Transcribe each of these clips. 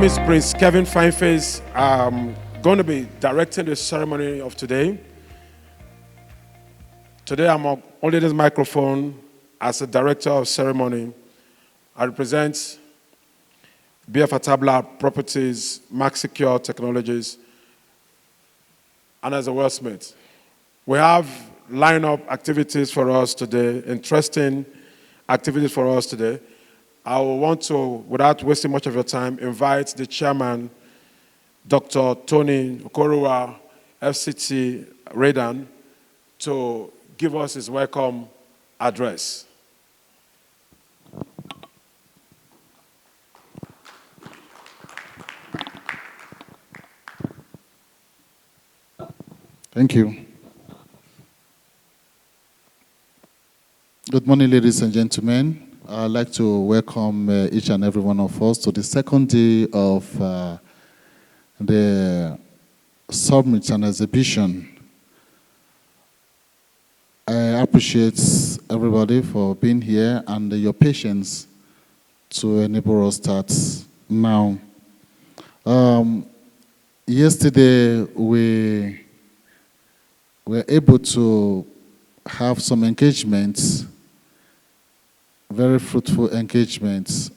name is Prince Kevin Fineface. I'm going to be directing the ceremony of today. Today I'm holding this microphone as a director of ceremony. I represent BF Atabla Properties, Max Secure Technologies, and as a wordsmith. We have line-up activities for us today, interesting activities for us today. I will want to, without wasting much of your time, invite the chairman, Dr. Tony Okorowa, FCT Redan, to give us his welcome address. Thank you. Good morning, ladies and gentlemen. I'd like to welcome each and every one of us to the second day of the summit and exhibition. I appreciate everybody for being here and your patience to enable us start now. Yesterday, we were able to have some engagements, very fruitful engagements,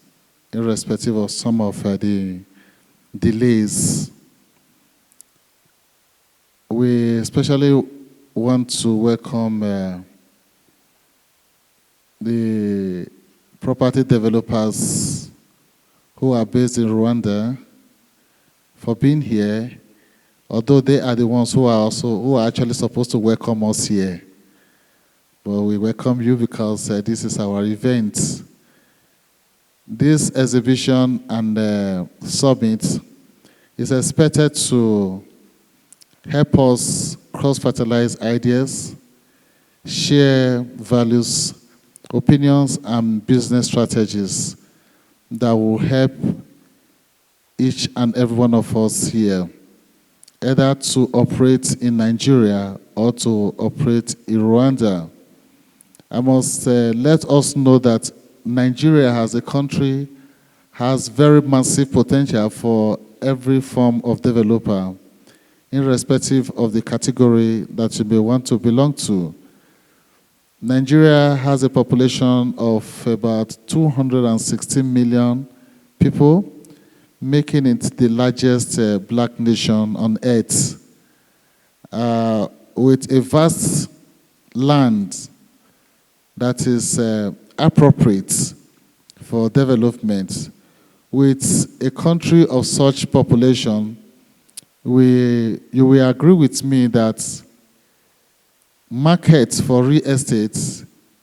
irrespective of some of the delays. We especially want to welcome the property developers who are based in Rwanda for being here, although they are the ones who are actually supposed to welcome us here. But we welcome you because this is our event. This exhibition and summit is expected to help us cross-fertilize ideas, share values, opinions, and business strategies that will help each and every one of us here, either to operate in Nigeria or to operate in Rwanda. I must let us know that Nigeria as a country has very massive potential for every form of developer, irrespective of the category that you may want to belong to. Nigeria has a population of about 216 million people, making it the largest black nation on earth, with a vast land that is appropriate for development. With a country of such population, you will agree with me that market for real estate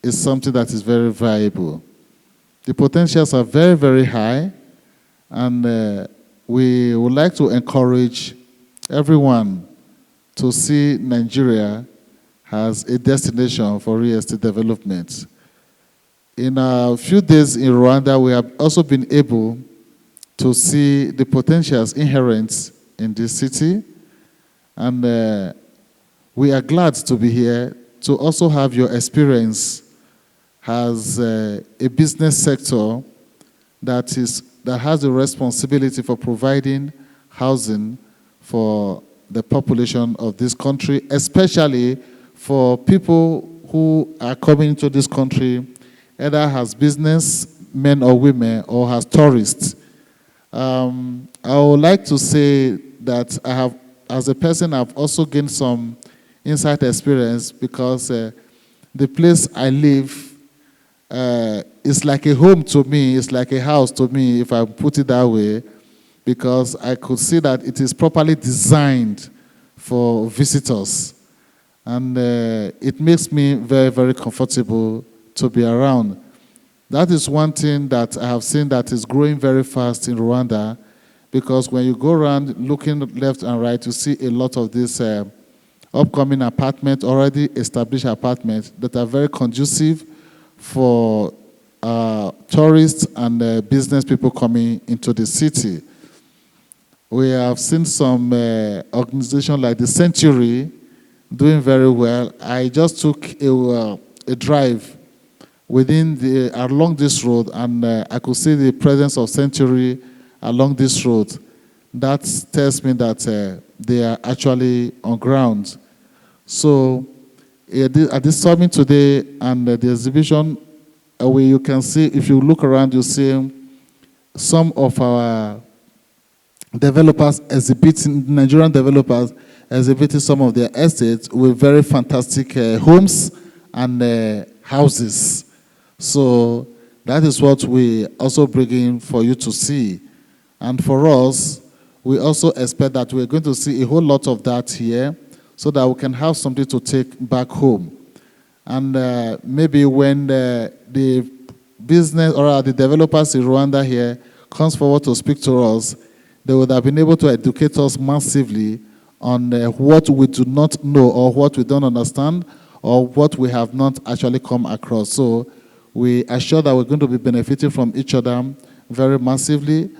is something that is very viable. The potentials are very, very high, and we would like to encourage everyone to see Nigeria as a destination for real estate development. In a few days in Rwanda, we have also been able to see the potentials inherent in this city, and we are glad to be here to also have your experience as a business sector that has the responsibility for providing housing for the population of this country, especially for people who are coming into this country, either as business men or women or as tourists. I would like to say that I have, as a person, I've also gained some inside experience because the place I live is like a home to me, it's like a house to me, if I put it that way, because I could see that it is properly designed for visitors. And it makes me very, very comfortable to be around. That is one thing that I have seen that is growing very fast in Rwanda, because when you go around looking left and right, you see a lot of these upcoming apartments, already established apartments that are very conducive for tourists and business people coming into the city. We have seen some organizations like the Century doing very well. I just took a drive along this road, and I could see the presence of Century along this road. That tells me that they are actually on ground. So at this summit today and the exhibition, where you can see, if you look around, you see some of our developers exhibiting, Nigerian developers exhibiting some of their estates with very fantastic homes and houses. So that is what we also bring in for you to see. And for us, we also expect that we're going to see a whole lot of that here so that we can have something to take back home. And maybe when the business or the developers in Rwanda here comes forward to speak to us, they would have been able to educate us massively on what we do not know or what we don't understand or what we have not actually come across. So we are sure that we're going to be benefiting from each other very massively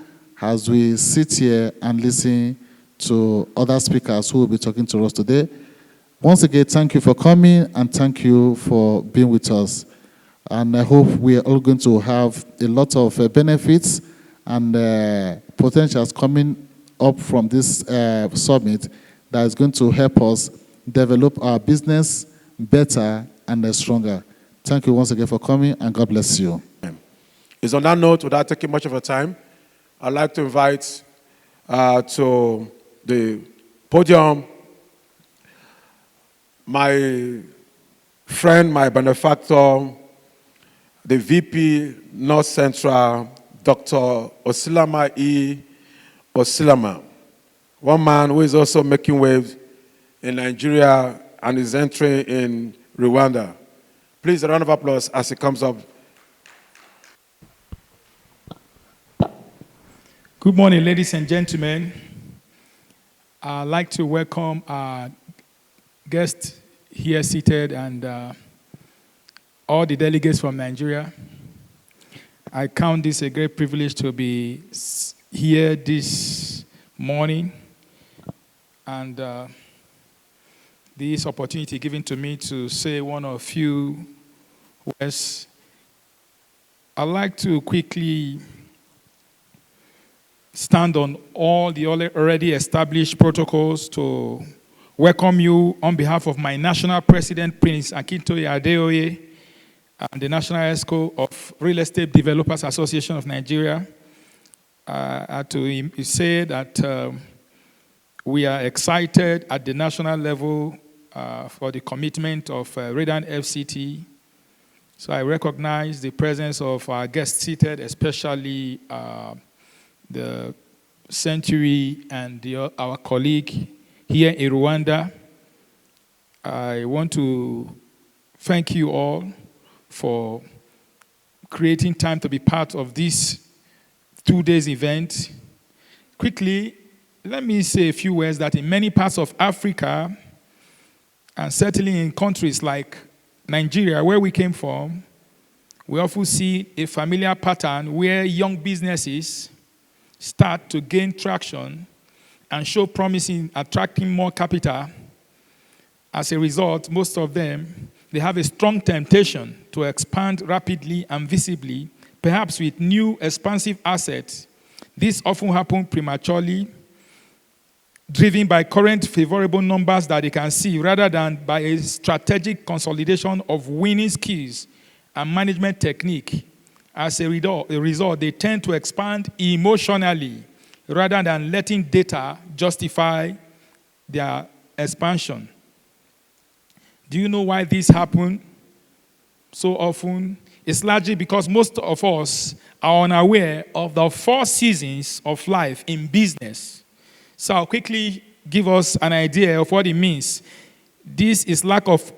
as we sit here and listen to other speakers who will be talking to us today. Once again, thank you for coming and thank you for being with us. And I hope we are all going to have a lot of benefits and potentials coming up from this summit that is going to help us develop our business better and stronger. Thank you once again for coming, and God bless you. It's on that note, without taking much of your time, I'd like to invite to the podium my friend, my benefactor, the VP North Central, Dr. Osilama E. Osilama, one man who is also making waves in Nigeria and is entering in Rwanda. Please, a round of applause as he comes up. Good morning, ladies and gentlemen. I'd like to welcome our guests here seated and all the delegates from Nigeria. I count this a great privilege to be here this morning and this opportunity given to me to say one or few words. I'd like to quickly stand on all the already established protocols to welcome you on behalf of my national president, Prince Akintoye Adeoye, and the National ESCO of Real Estate Developers Association of Nigeria. To say that we are excited at the national level for the commitment of Redan FCT. So I recognize the presence of our guests seated, especially the Century and our colleague here in Rwanda. I want to thank you all for creating time to be part of this 2 days event. Quickly, let me say a few words that in many parts of Africa, and certainly in countries like Nigeria, where we came from, we often see a familiar pattern where young businesses start to gain traction and show promise in attracting more capital. As a result, most of them, they have a strong temptation to expand rapidly and visibly, perhaps with new expansive assets. This often happens prematurely, driven by current favorable numbers that they can see, rather than by a strategic consolidation of winning skills and management technique. As a result, they tend to expand emotionally, rather than letting data justify their expansion. Do you know why this happens so often? It's largely because most of us are unaware of the 4 seasons of life in business. So I'll quickly give us an idea of what it means. This is lack of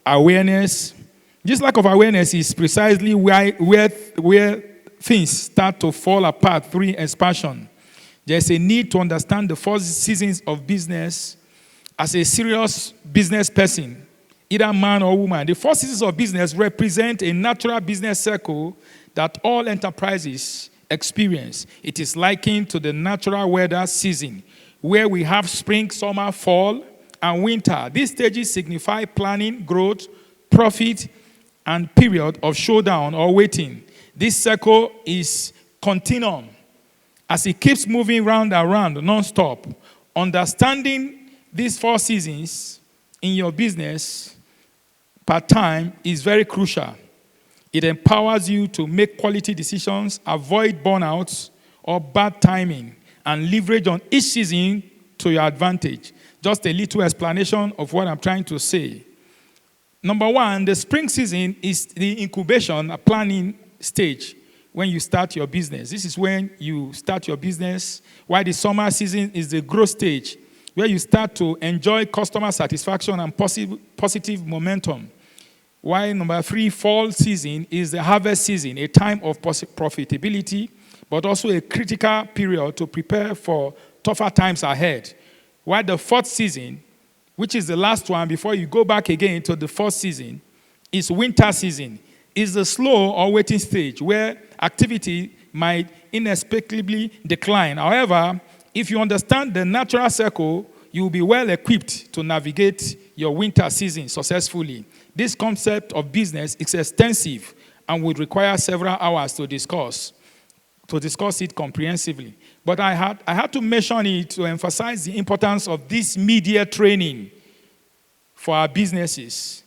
awareness. This lack of awareness is precisely where things start to fall apart during expansion. There's a need to understand the 4 seasons of business as a serious business person, either man or woman. The 4 seasons of business represent a natural business cycle that all enterprises experience. It is likened to the natural weather season, where we have spring, summer, fall, and winter. These stages signify planning, growth, profit, and period of showdown or waiting. This cycle is continuum as it keeps moving round and round non-stop, understanding these 4 seasons in your business part-time is very crucial. It empowers you to make quality decisions, avoid burnouts or bad timing, and leverage on each season to your advantage. Just a little explanation of what I'm trying to say. Number 1, the spring season is the incubation, planning stage when you start your business. This is when you start your business, while the summer season is the growth stage, where you start to enjoy customer satisfaction and positive momentum. While number 3, fall season is the harvest season, a time of profitability, but also a critical period to prepare for tougher times ahead. While the 4th season, which is the last one before you go back again to the 4th season, is winter season. It's the slow or waiting stage where activity might inexplicably decline. However, if you understand the natural cycle, you will be well equipped to navigate your winter season successfully. This concept of business is extensive and would require several hours to discuss it comprehensively. But I had to mention it to emphasize the importance of this media training for our businesses.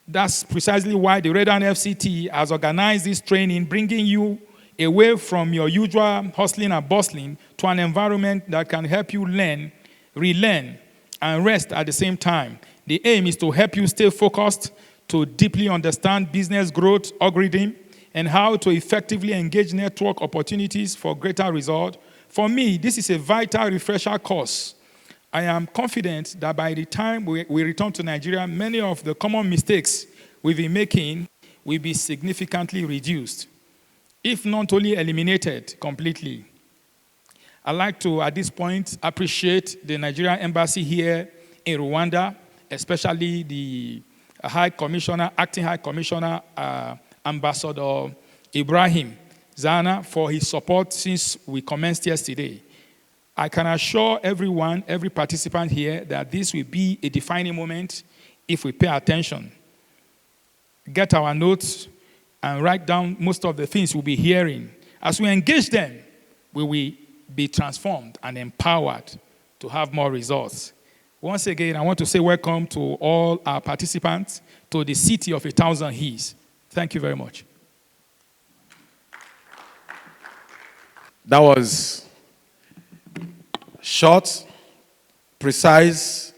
That's precisely why the Redan FCT has organized this training, bringing you away from your usual hustling and bustling to an environment that can help you learn, relearn, and rest at the same time. The aim is to help you stay focused, to deeply understand business growth algorithm, and how to effectively engage network opportunities for greater result. For me, this is a vital refresher course. I am confident that by the time we return to Nigeria, many of the common mistakes we've been making will be significantly reduced, if not only eliminated completely. I'd like to, at this point, appreciate the Nigerian Embassy here in Rwanda, especially the Acting High Commissioner, Ambassador Ibrahim Zana, for his support since we commenced yesterday. I can assure everyone, every participant here, that this will be a defining moment if we pay attention. Get our notes and write down most of the things we'll be hearing. As we engage them, we will be transformed and empowered to have more results. Once again, I want to say welcome to all our participants to the City of 1,000 Hills. Thank you very much. That was short, precise,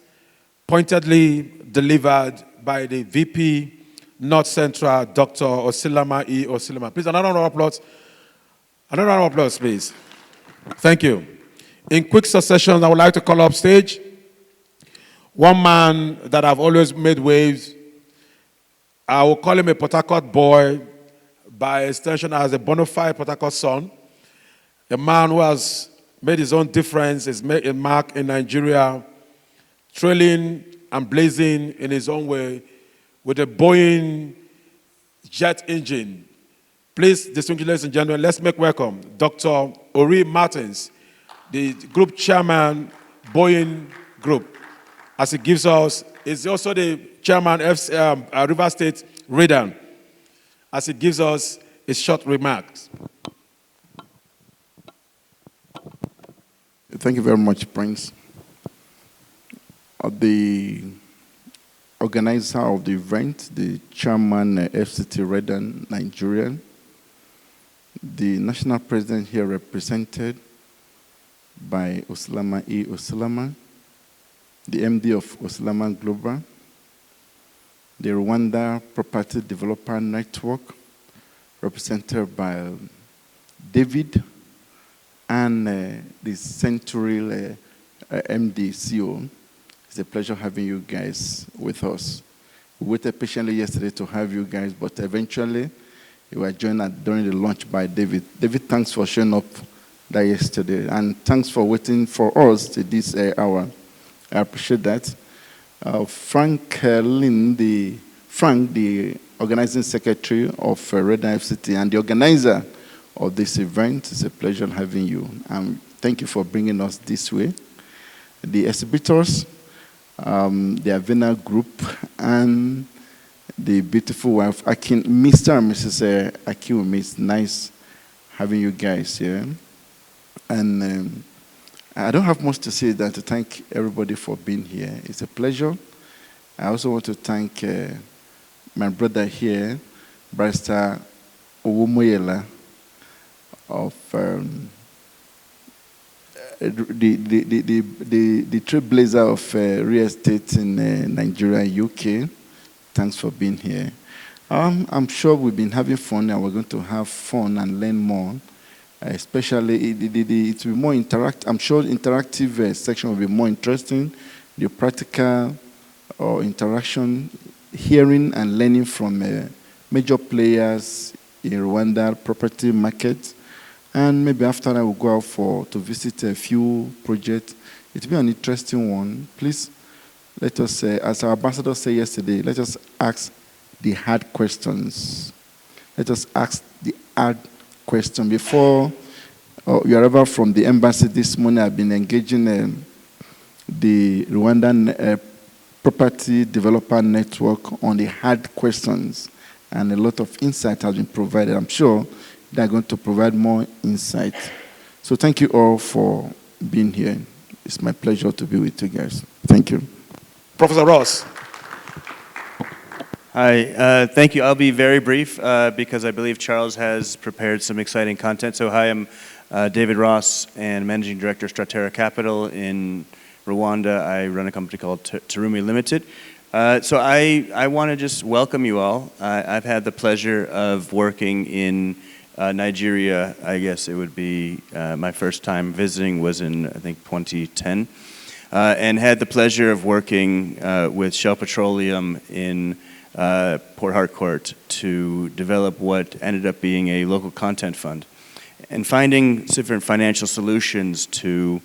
pointedly delivered by the VP North Central, Dr. Osilama E. Osilama. Please, another round of applause. Another round of applause, please. Thank you. In quick succession, I would like to call up stage one man that I've always made waves. I will call him a Port Harcourt boy, by extension as a bona fide Port Harcourt son. A man who has made his own difference, has made a mark in Nigeria, trailing and blazing in his own way with a Boeing jet engine. Please, distinguished ladies and gentlemen, let's make welcome Dr. Ori Martins, the group chairman, Boeing Group. As he gives us, he's also the chairman of River State Redan, as he gives us his short remarks. Thank you very much, Prince. The organizer of the event, the chairman, FCT Redan Nigeria, the national president here represented by Osilama E. Osilama, the MD of Osilama Global, the Rwanda Property Developer Network, represented by David, and the Century MD CEO. It's a pleasure having you guys with us. We waited patiently yesterday to have you guys, but eventually you were joined during the launch by David. David, thanks for showing up there yesterday, and thanks for waiting for us to this hour. I appreciate that. Frank, the organizing secretary of Redan FCT and the organizer of this event, it's a pleasure having you. Thank you for bringing us this way. The exhibitors, the Avena Group, and the beautiful wife, Mr. and Mrs. Akiwumi. It's nice having you guys here. And I don't have much to say than to thank everybody for being here. It's a pleasure. I also want to thank my brother here, Barrister Owomoyela, of the trailblazer of real estate in Nigeria and UK. Thanks for being here. I'm sure we've been having fun, and we're going to have fun and learn more. Especially, it will be more interactive. I'm sure interactive section will be more interesting. The practical or interaction, hearing and learning from major players in Rwanda property market. And maybe after that, we'll go out to visit a few projects. It will be an interesting one. Please, let us, as our ambassador said yesterday, let us ask the hard questions. Let us ask the hard question. Before you arrive from the embassy this morning, I've been engaging the Rwandan Property Developer Network on the hard questions, and a lot of insight has been provided. I'm sure they're going to provide more insight. So thank you all for being here. It's my pleasure to be with you guys. Thank you. Professor Ross. Hi, thank you. I'll be very brief because I believe Charles has prepared some exciting content. So hi, I'm David Ross and Managing Director of Stratera Capital in Rwanda. I run a company called Tarumi Limited. So I want to just welcome you all. I've had the pleasure of working in Nigeria. I guess it would be my first time visiting was in, I think, 2010. And had the pleasure of working with Shell Petroleum in Port Harcourt to develop what ended up being a local content fund and finding different financial solutions to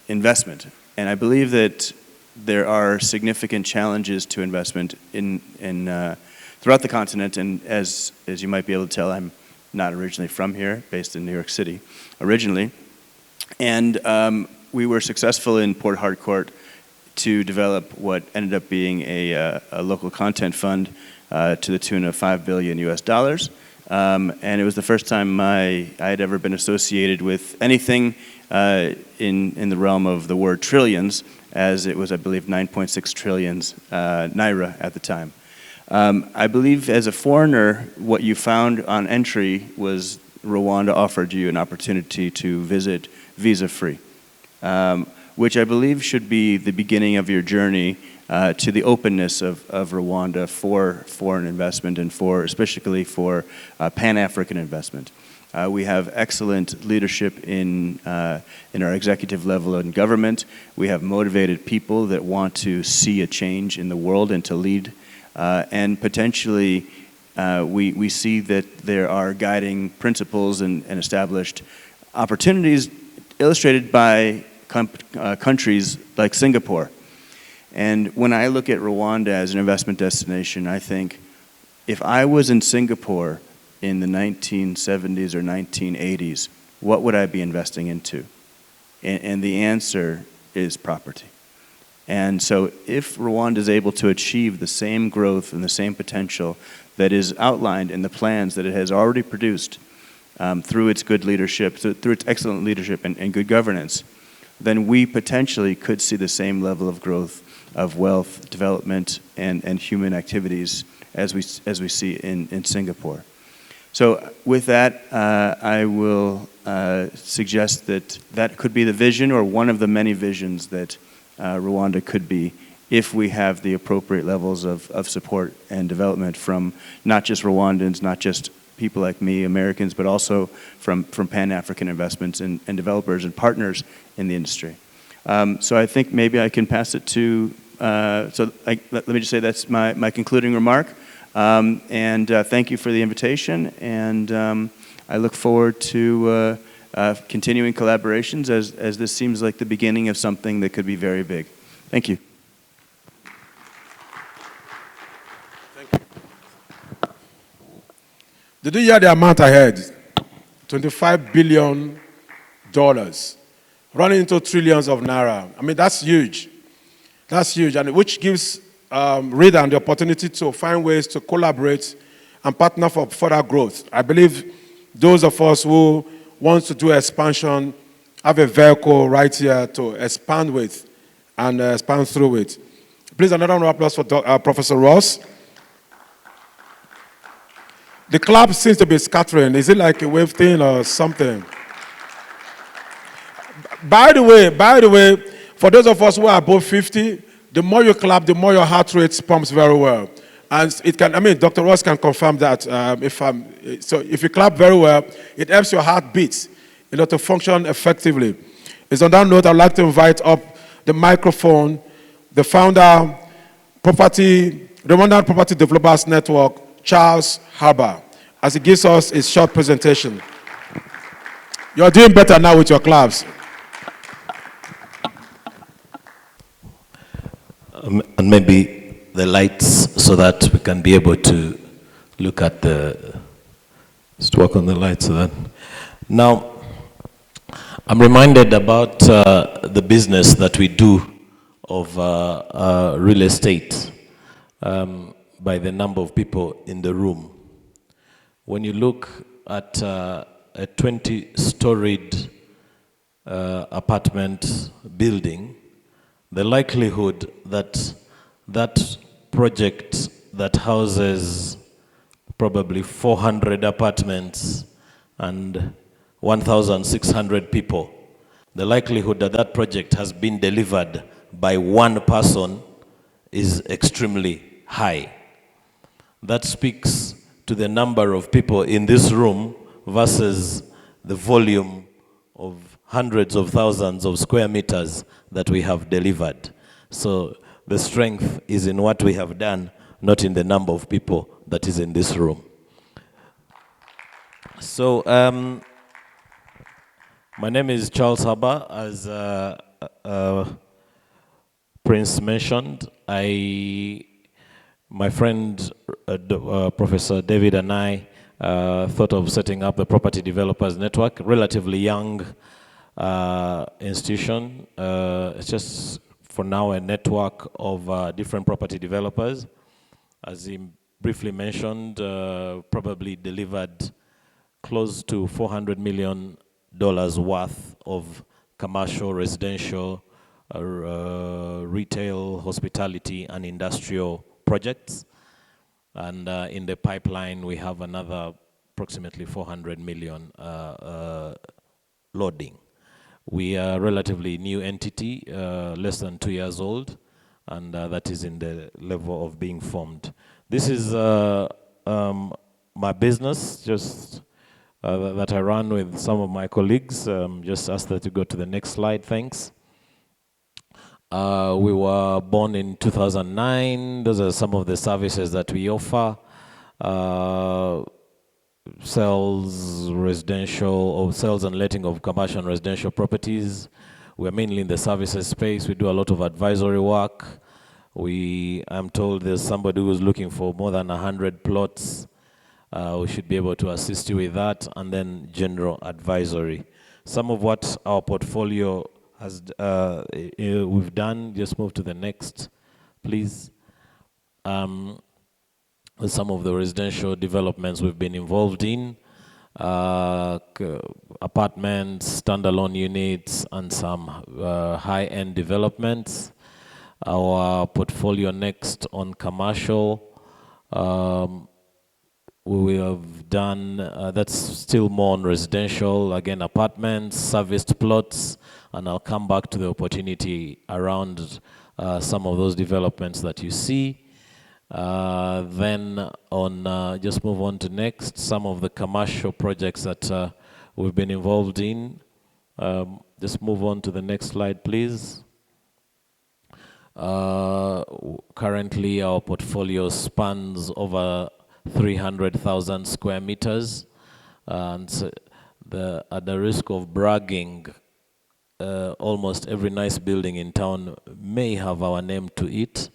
investment. And I believe that there are significant challenges to investment throughout the continent. And as you might be able to tell, I'm not originally from here, based in New York City originally. And we were successful in Port Harcourt to develop what ended up being a local content fund to the tune of $5 billion US. And it was the first time I had ever been associated with anything in the realm of the word trillions, as it was, I believe, 9.6 trillions naira at the time. I believe as a foreigner, what you found on entry was Rwanda offered you an opportunity to visit visa-free. Which I believe should be the beginning of your journey to the openness of Rwanda for foreign investment and especially for Pan-African investment. We have excellent leadership in our executive level in government. We have motivated people that want to see a change in the world and to lead. And potentially, we see that there are guiding principles and established opportunities illustrated by countries like Singapore. And when I look at Rwanda as an investment destination, I think if I was in Singapore in the 1970s or 1980s, what would I be investing into? And the answer is property. And so if Rwanda is able to achieve the same growth and the same potential that is outlined in the plans that it has already produced through its good leadership, through its excellent leadership and good governance, then we potentially could see the same level of growth of wealth, development, and human activities as we see in Singapore. So with that, I will suggest that could be the vision or one of the many visions that Rwanda could be if we have the appropriate levels of support and development from not just Rwandans, not just people like me, Americans, but also from Pan-African investments and developers and partners in the industry. So I think maybe I can pass it to, let me just say that's my concluding remark. And thank you for the invitation. And I look forward to continuing collaborations as this seems like the beginning of something that could be very big. Thank you. Did you hear the amount ahead? $25 billion, running into trillions of naira. I mean, that's huge. That's huge, and which gives Redan the opportunity to find ways to collaborate and partner for further growth. I believe those of us who wants to do expansion, have a vehicle right here to expand with and expand through with. Please, another round of applause for Professor Ross. The clap seems to be scattering. Is it like a wave thing or something? By the way, for those of us who are above 50, the more you clap, the more your heart rate pumps very well. And it can, Dr. Ross can confirm that. So if you clap very well, it helps your heart beat, to function effectively. It's on that note, I'd like to invite up the microphone, the founder, Rwandan Property Developers Network, Charles Harbour, as he gives us his short presentation. You're doing better now with your claps. And maybe the lights so that we can be able to look at just work on the lights so that. Now, I'm reminded about the business that we do of real estate by the number of people in the room. When you look at a 20-storied apartment building, the likelihood that that project that houses probably 400 apartments and 1,600 people, the likelihood that that project has been delivered by one person is extremely high. That speaks to the number of people in this room versus the volume of hundreds of thousands of square meters that we have delivered. So the strength is in what we have done, not in the number of people that is in this room. So my name is Charles Harbour. As Prince mentioned, my friend Professor David and I thought of setting up the Property Developers Network, relatively young institution. It's just for now a network of different property developers. As he briefly mentioned, probably delivered close to $400 million worth of commercial, residential, retail, hospitality, and industrial projects. And in the pipeline, we have another approximately 400 million loading. We are a relatively new entity, less than 2 years old, and that is in the level of being formed. This is my business, just that I run with some of my colleagues. Just ask that you go to the next slide, thanks. We were born in 2009. Those are some of the services that we offer. Sales, residential, or sales and letting of commercial and residential properties. We're mainly in the services space. We do a lot of advisory work. I'm told there's somebody who's looking for more than 100 plots. We should be able to assist you with that, and then general advisory. Some of what our portfolio has we've done, just move to the next, please. Some of the residential developments we've been involved in, apartments, standalone units, and some high-end developments. Our portfolio next on commercial, we have done, that's still more on residential, again apartments, serviced plots, and I'll come back to the opportunity around some of those developments that you see. Then on, just move on to next, some of the commercial projects that we've been involved in. Just move on to the next slide, please. Currently, our portfolio spans over 300,000 square meters. And at the risk of bragging, almost every nice building in town may have our name to it.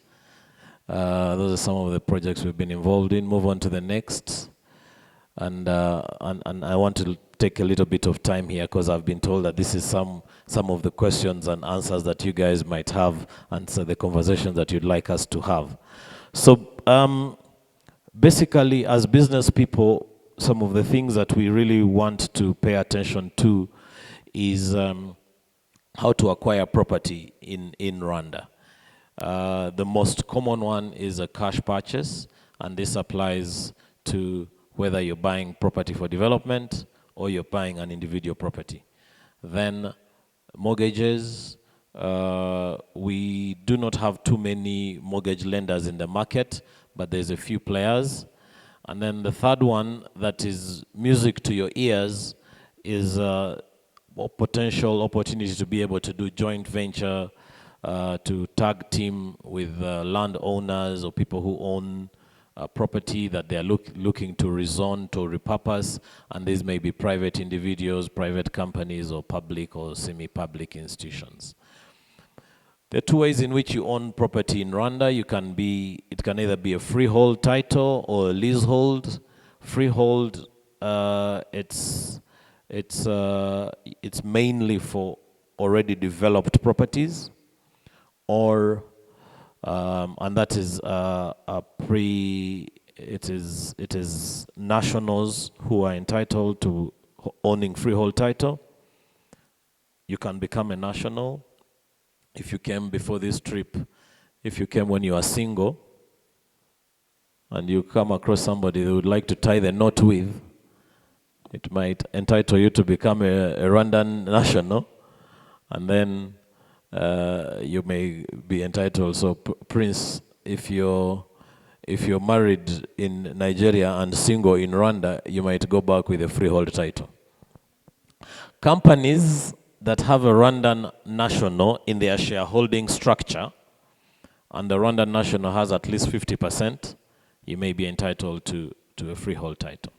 Those are some of the projects we've been involved in. Move on to the next. And I want to take a little bit of time here because I've been told that this is some of the questions and answers that you guys might have, and so the conversations that you'd like us to have. So basically, as business people, some of the things that we really want to pay attention to is how to acquire property in Rwanda. The most common one is a cash purchase, and this applies to whether you're buying property for development or you're buying an individual property. Then mortgages, we do not have too many mortgage lenders in the market, but there's a few players. And then the third one that is music to your ears is potential opportunity to be able to do joint venture, to tag team with landowners or people who own property that they are looking to rezone, to repurpose, and these may be private individuals, private companies, or public or semi-public institutions. There are two ways in which you own property in Rwanda. It can either be a freehold title or a leasehold. Freehold, it's mainly for already developed properties, or and that is it is nationals who are entitled to owning freehold title. You can become a national if you came before this trip. If you came when you are single and you come across somebody they would like to tie the knot with, it might entitle you to become a Rwandan national, and then you may be entitled. So, Prince, if you're married in Nigeria and single in Rwanda, you might go back with a freehold title. Companies that have a Rwandan national in their shareholding structure, and the Rwandan national has at least 50%, you may be entitled to a freehold title.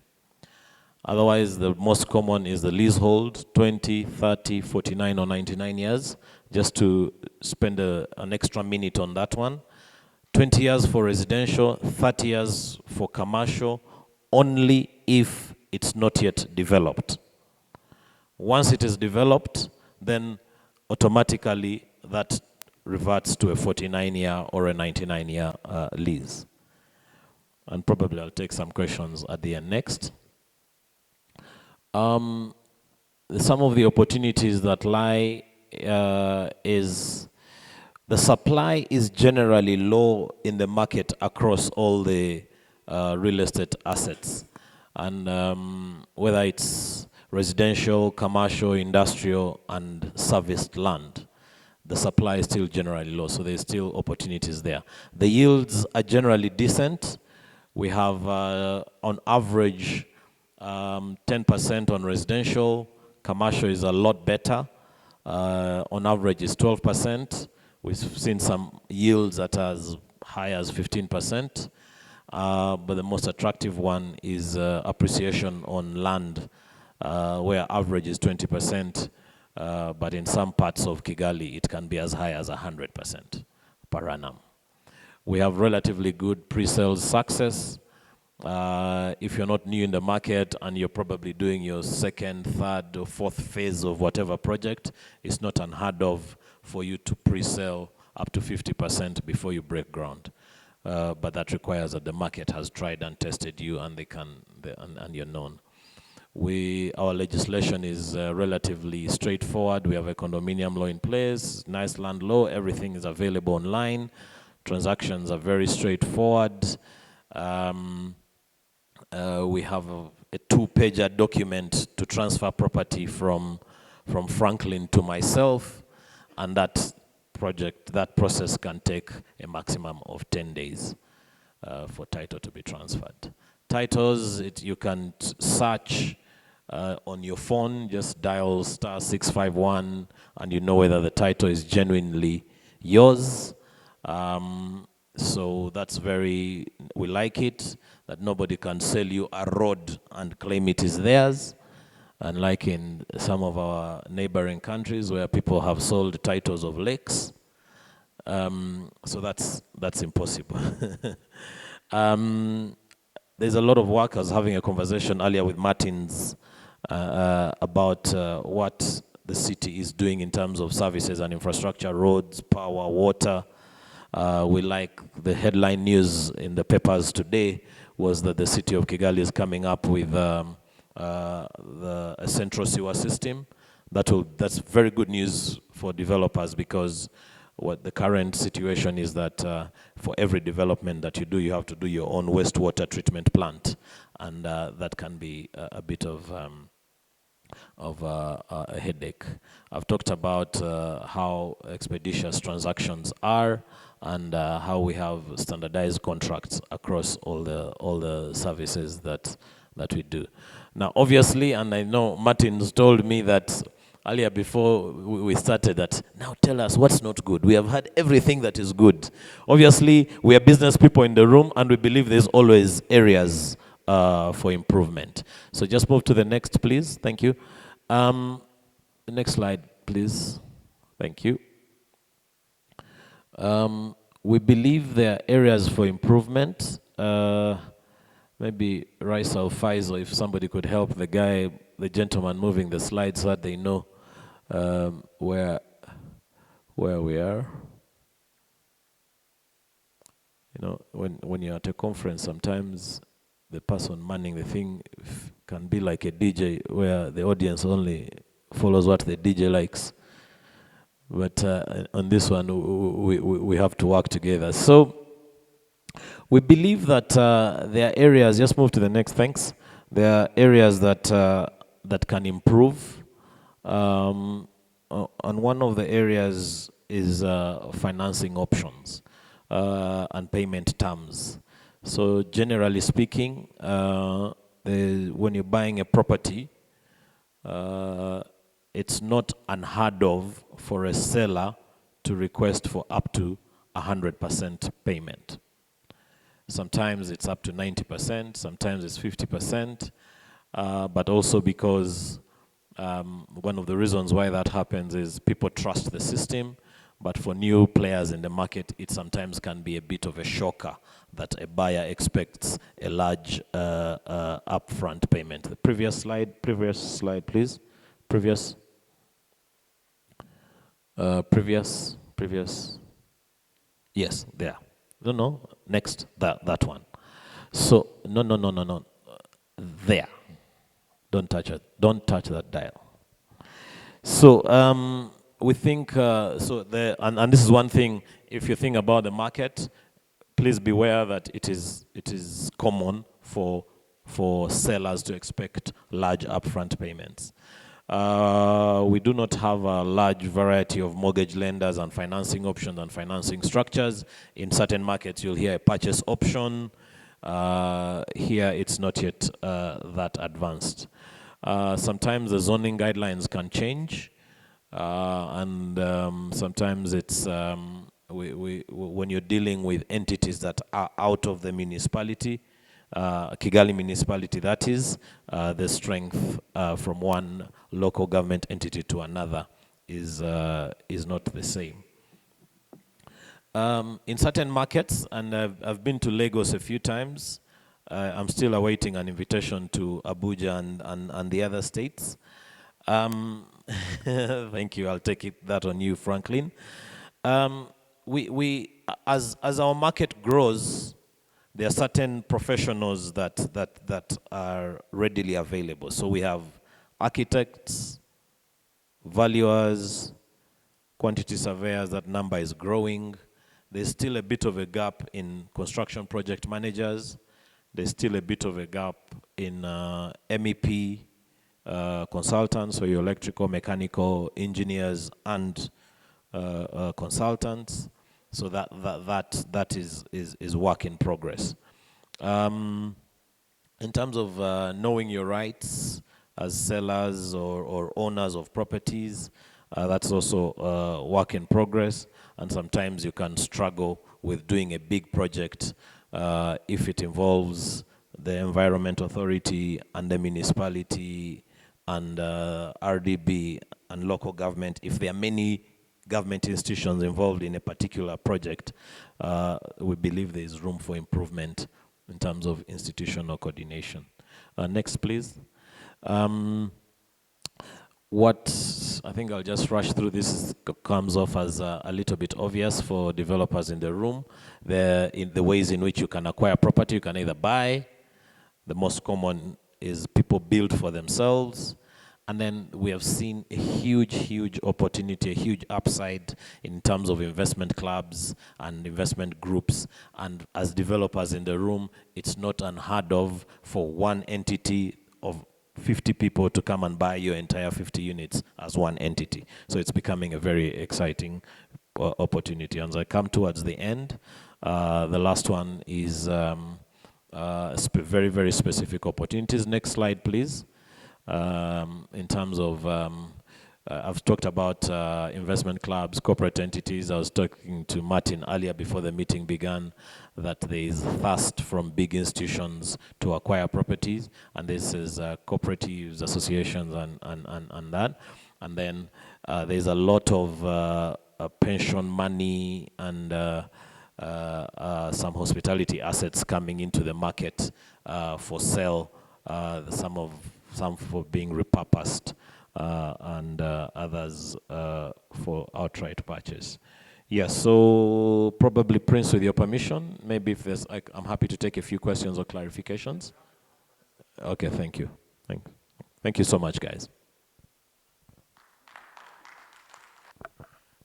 Otherwise, the most common is the leasehold, 20, 30, 49, or 99 years. Just to spend an extra minute on that one. 20 years for residential, 30 years for commercial, only if it's not yet developed. Once it is developed, then automatically that reverts to a 49-year or a 99-year lease. And probably I'll take some questions at the end next. Some of the opportunities that lie is the supply is generally low in the market across all the real estate assets. And whether it's residential, commercial, industrial, and serviced land, the supply is still generally low, so there's still opportunities there. The yields are generally decent. We have, on average, 10% on residential. Commercial is a lot better. On average, it's 12%. We've seen some yields that are as high as 15%. But the most attractive one is appreciation on land, where average is 20%. But in some parts of Kigali, it can be as high as 100% per annum. We have relatively good pre-sales success. If you're not new in the market and you're probably doing your second, third, or fourth phase of whatever project, it's not unheard of for you to pre-sell up to 50% before you break ground. But that requires that the market has tried and tested you and and you're known. Our legislation is relatively straightforward. We have a condominium law in place, nice land law, everything is available online. Transactions are very straightforward. We have a two-pager document to transfer property from Franklin to myself, and that process can take a maximum of 10 days for title to be transferred. Titles, you can search on your phone, just dial *651, and you know whether the title is genuinely yours. So that's we like it, that nobody can sell you a road and claim it is theirs. Unlike in some of our neighboring countries where people have sold titles of lakes. So that's impossible. There's a lot of work. I was having a conversation earlier with Martins about what the city is doing in terms of services and infrastructure, roads, power, water. We like the headline news in the papers today was that the city of Kigali is coming up with a central sewer system. That's very good news for developers, because what the current situation is that for every development that you do, you have to do your own wastewater treatment plant, and that can be a bit of a headache. I've talked about how expeditious transactions are, and how we have standardized contracts across all the services that we do. Now, obviously, and I know Martin's told me that earlier before we started that, now tell us what's not good. We have had everything that is good. Obviously, we are business people in the room, and we believe there's always areas for improvement. So just move to the next, please. Thank you. The next slide, please. Thank you. We believe there are areas for improvement. Maybe Raisa or Faisal, if somebody could help the gentleman moving the slides so that they know where we are. You know, when you're at a conference, sometimes the person manning the thing can be like a DJ, where the audience only follows what the DJ likes. But on this one, we have to work together. So we believe that there are areas, just move to the next, thanks. There are areas that can improve. And one of the areas is financing options and payment terms. So generally speaking, when you're buying a property, it's not unheard of for a seller to request for up to 100% payment. Sometimes it's up to 90%, sometimes it's 50%, but also because one of the reasons why that happens is people trust the system, but for new players in the market, it sometimes can be a bit of a shocker that a buyer expects a large upfront payment. The previous slide, please. Previous. Yes, there. No, next, that one. So, no. There. Don't touch it. Don't touch that dial. So, we think, and this is one thing, if you think about the market, please beware that it is common for sellers to expect large upfront payments. We do not have a large variety of mortgage lenders and financing options and financing structures. In certain markets, you'll hear a purchase option. Here, it's not yet that advanced. Sometimes the zoning guidelines can change, and sometimes it's when you're dealing with entities that are out of the municipality, Kigali municipality, that is, the strength from one local government entity to another is not the same. In certain markets, and I've been to Lagos a few times, I'm still awaiting an invitation to Abuja and the other states. Thank you, I'll take that on you, Franklin. As our market grows, there are certain professionals that are readily available. So we have architects, valuers, quantity surveyors. That number is growing. There's still a bit of a gap in construction project managers. There's still a bit of a gap in MEP consultants, so your electrical, mechanical engineers and consultants. So that is work in progress. In terms of knowing your rights as sellers or owners of properties, that's also work in progress. And sometimes you can struggle with doing a big project if it involves the Environment Authority and the municipality and RDB and local government. If there are many government institutions involved in a particular project, we believe there is room for improvement in terms of institutional coordination. Next, please. what I think I'll just rush through this comes off as a little bit obvious for developers in the room. In the ways in which you can acquire property, you can either buy. The most common is people build for themselves. And then we have seen a huge, huge opportunity, a huge upside in terms of investment clubs and investment groups. And as developers in the room, it's not unheard of for one entity of 50 people to come and buy your entire 50 units as one entity. So it's becoming a very exciting opportunity. And as I come towards the end, the last one is very, very specific opportunities. Next slide, please. In terms of, I've talked about investment clubs, corporate entities. I was talking to Martin earlier before the meeting began that there is thirst from big institutions to acquire properties, and this is cooperatives, associations, and that. And then there's a lot of pension money and some hospitality assets coming into the market for sale, some for being repurposed, and others for outright purchase. Yeah, so probably Prince, with your permission, maybe if there's, I'm happy to take a few questions or clarifications. Okay, thank you. Thank you so much, guys.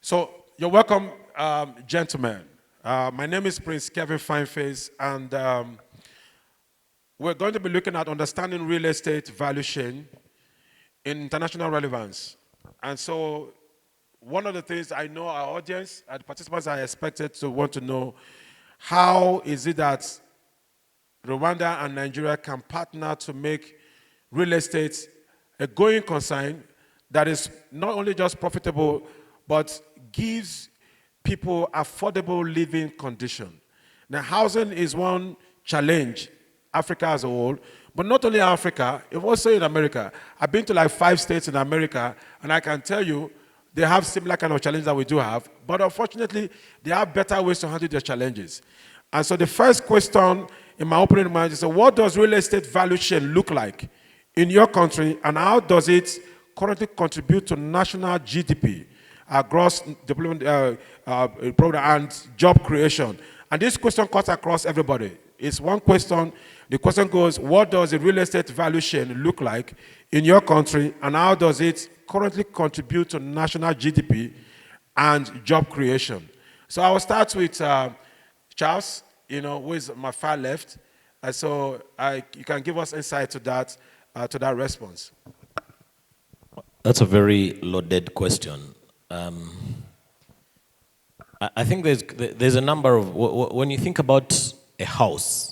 So you're welcome, gentlemen. My name is Prince Kevin Fineface, and we're going to be looking at understanding real estate value chain in international relevance. And so one of the things I know our audience and participants are expected to want to know, how is it that Rwanda and Nigeria can partner to make real estate a going concern that is not only just profitable, but gives people affordable living condition. Now, housing is one challenge, Africa as a whole, but not only Africa, it also in America. I've been to like 5 states in America, and I can tell you they have similar kind of challenges that we do have, but unfortunately, they have better ways to handle their challenges. And so the first question in my opening remarks is, what does real estate value chain look like in your country, and how does it currently contribute to national GDP, gross development program, and job creation? And this question cuts across everybody. It's one question. The question goes, what does the real estate value chain look like in your country, and how does it currently contribute to national GDP and job creation? So I will start with Charles, who is my far left. So you can give us insight to that response. That's a very loaded question. I think there's a number of, when you think about a house,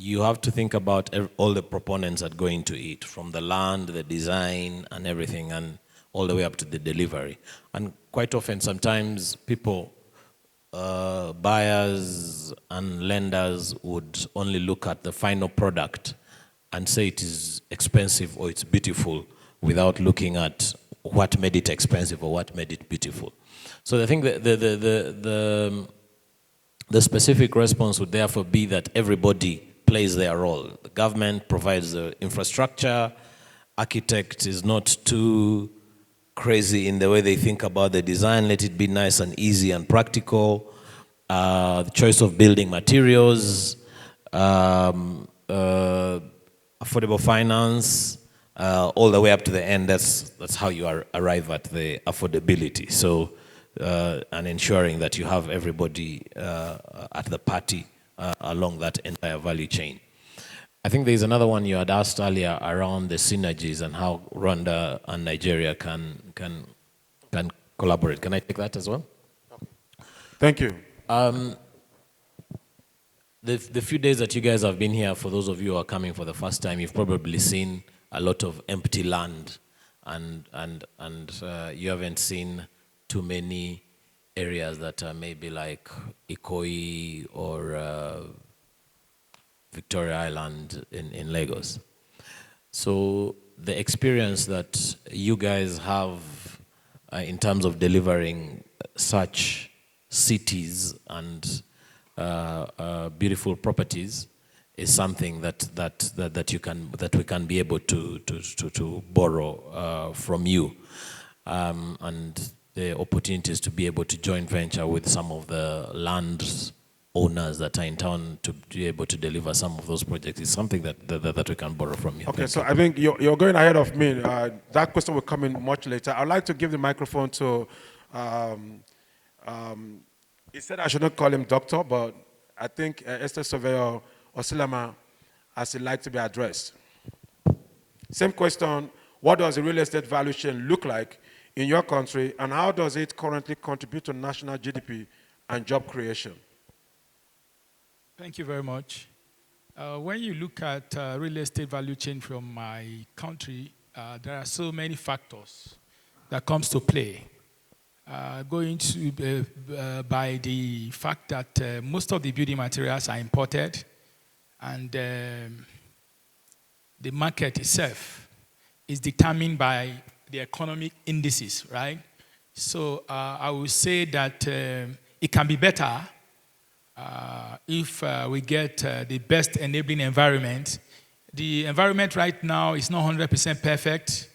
you have to think about all the proponents that go into it, from the land, the design, and everything, and all the way up to the delivery. And quite often, sometimes people, buyers and lenders, would only look at the final product and say it is expensive or it's beautiful without looking at what made it expensive or what made it beautiful. So I think the specific response would therefore be that everybody plays their role. The government provides the infrastructure. Architect is not too crazy in the way they think about the design. Let it be nice and easy and practical. The choice of building materials, affordable finance, all the way up to the end. That's how you arrive at the affordability. So, and ensuring that you have everybody at the party along that entire value chain. I think there's another one you had asked earlier around the synergies and how Rwanda and Nigeria can collaborate. Can I take that as well? Thank you. The few days that you guys have been here, for those of you who are coming for the first time, you've probably seen a lot of empty land, and you haven't seen too many areas that are maybe like Ikoyi or Victoria Island in Lagos. So the experience that you guys have in terms of delivering such cities and beautiful properties is something that we can be able to borrow from you, and the opportunities to be able to joint venture with some of the land owners that are in town to be able to deliver some of those projects is something that we can borrow from you. Okay, Thank so you. I think you're going ahead of me. That question will come in much later. I'd like to give the microphone to, he said I should not call him doctor, but I think Esther Surveyor Osilama as he'd like to be addressed. Same question, what does the real estate value chain look like in your country, and how does it currently contribute to national GDP and job creation? Thank you very much. When you look at real estate value chain from my country, there are so many factors that comes to play. Going to by the fact that most of the building materials are imported, and the market itself is determined by the economic indices, right? So I would say that it can be better if we get the best enabling environment. The environment right now is not 100% perfect,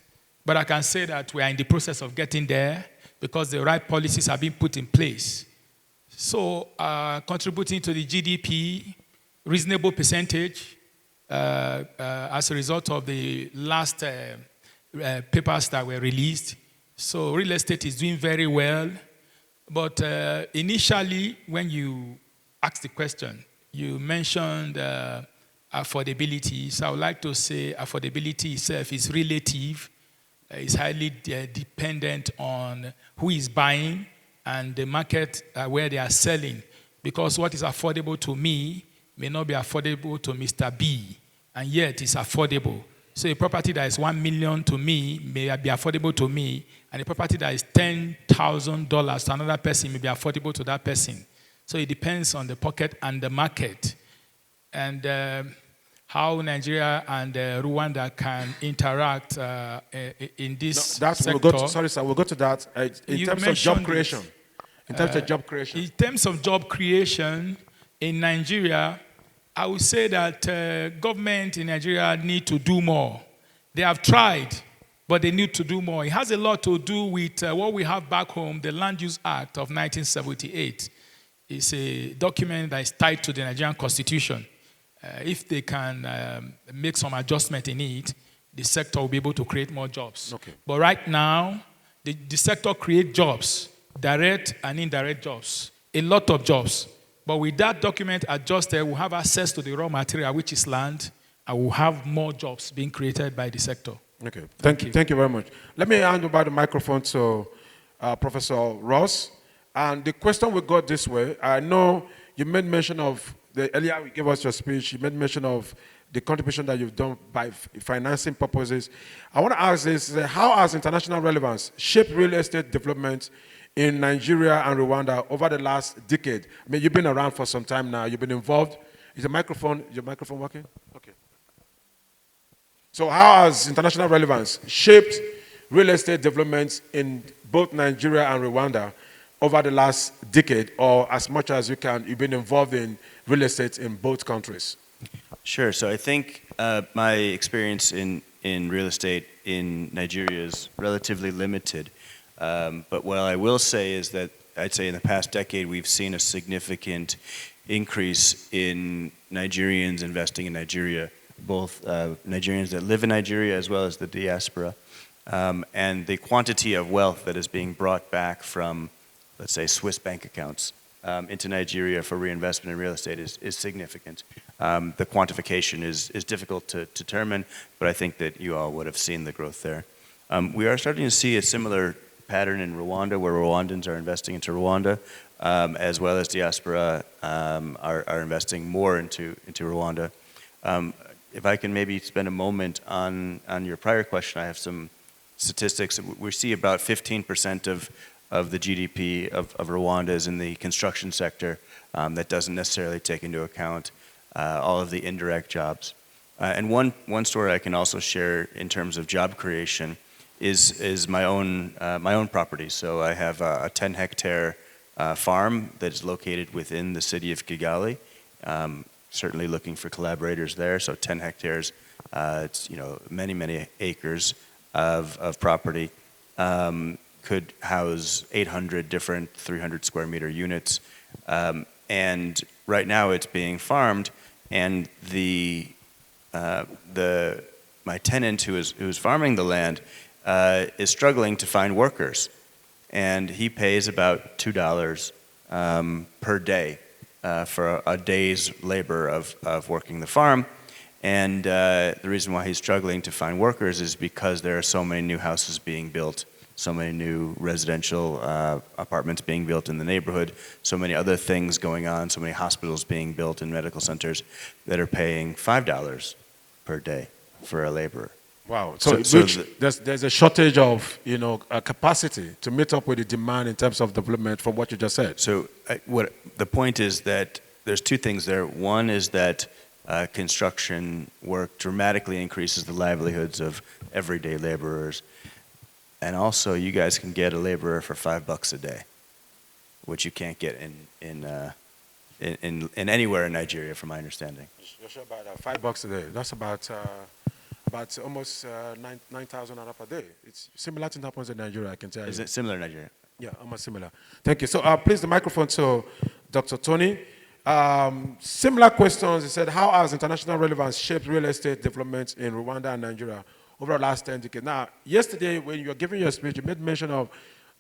but I can say that we are in the process of getting there because the right policies are being put in place. So contributing to the GDP, reasonable percentage as a result of the last papers that were released. So real estate is doing very well. But initially, when you asked the question, you mentioned affordability. So I would like to say affordability itself is relative. It's highly dependent on who is buying and the market where they are selling. Because what is affordable to me may not be affordable to Mr. B, and yet it's affordable. So a property that is $1 million to me may be affordable to me, and a property that is $10,000 to another person may be affordable to that person. So it depends on the pocket and the market, and how Nigeria and Rwanda can interact in this sector. We'll go to that. In terms of job creation. In terms of job creation. In terms of job creation in Nigeria, I would say that government in Nigeria need to do more. They have tried, but they need to do more. It has a lot to do with what we have back home, the Land Use Act of 1978. It's a document that is tied to the Nigerian Constitution. If they can make some adjustment in it, the sector will be able to create more jobs. Okay. But right now, the sector creates jobs, direct and indirect jobs, a lot of jobs. But with that document adjusted, we'll have access to the raw material, which is land, and we'll have more jobs being created by the sector. Okay, thank you very much. Let me hand over the microphone to Professor Ross. And the question we got this way, I know you made mention of, earlier you gave us your speech, you made mention of the contribution that you've done by financing purposes. I want to ask this, how has international relevance shaped real estate development in Nigeria and Rwanda over the last decade? I mean, you've been around for some time now, you've been involved. Is your microphone working? Okay. So how has international relevance shaped real estate developments in both Nigeria and Rwanda over the last decade, or as much as you can, you've been involved in real estate in both countries? Sure. So I think my experience in real estate in Nigeria is relatively limited. But what I will say is that I'd say in the past decade, we've seen a significant increase in Nigerians investing in Nigeria, both Nigerians that live in Nigeria as well as the diaspora. And the quantity of wealth that is being brought back from, let's say, Swiss bank accounts into Nigeria for reinvestment in real estate is significant. The quantification is difficult to determine, but I think that you all would have seen the growth there. We are starting to see a similar pattern in Rwanda, where Rwandans are investing into Rwanda, as well as diaspora are investing more into Rwanda. If I can maybe spend a moment on your prior question, I have some statistics. We see about 15% of the GDP of Rwanda is in the construction sector. That doesn't necessarily take into account all of the indirect jobs. And one story I can also share in terms of job creation is my own property. So I have a 10-hectare farm that is located within the city of Kigali. certainly looking for collaborators there. So 10 hectares, it's many acres of property, could house 800 different 300 square meter units, and right now it's being farmed, and my tenant who is farming the land is struggling to find workers, and he pays about $2 per day for a day's labor of working the farm. And the reason why he's struggling to find workers is because there are so many new houses being built, so many new residential apartments being built in the neighborhood, so many other things going on, so many hospitals being built and medical centers that are paying $5 per day for a laborer. Wow. So there's a shortage of capacity to meet up with the demand in terms of development from what you just said. So the point is that there's two things there. One is that construction work dramatically increases the livelihoods of everyday laborers. And also, you guys can get a laborer for $5 a day, which you can't get in anywhere in Nigeria, from my understanding. You're sure about $5 a day? That's about almost 9,000 naira per day. It's similar to what happens in Nigeria, I can tell you. Is it similar in Nigeria? Yeah, almost similar. Thank you. So please, the microphone to Dr. Tony. Similar questions. He said, how has international relevance shaped real estate development in Rwanda and Nigeria over the last 10 decades? Now, yesterday, when you were giving your speech, you made mention of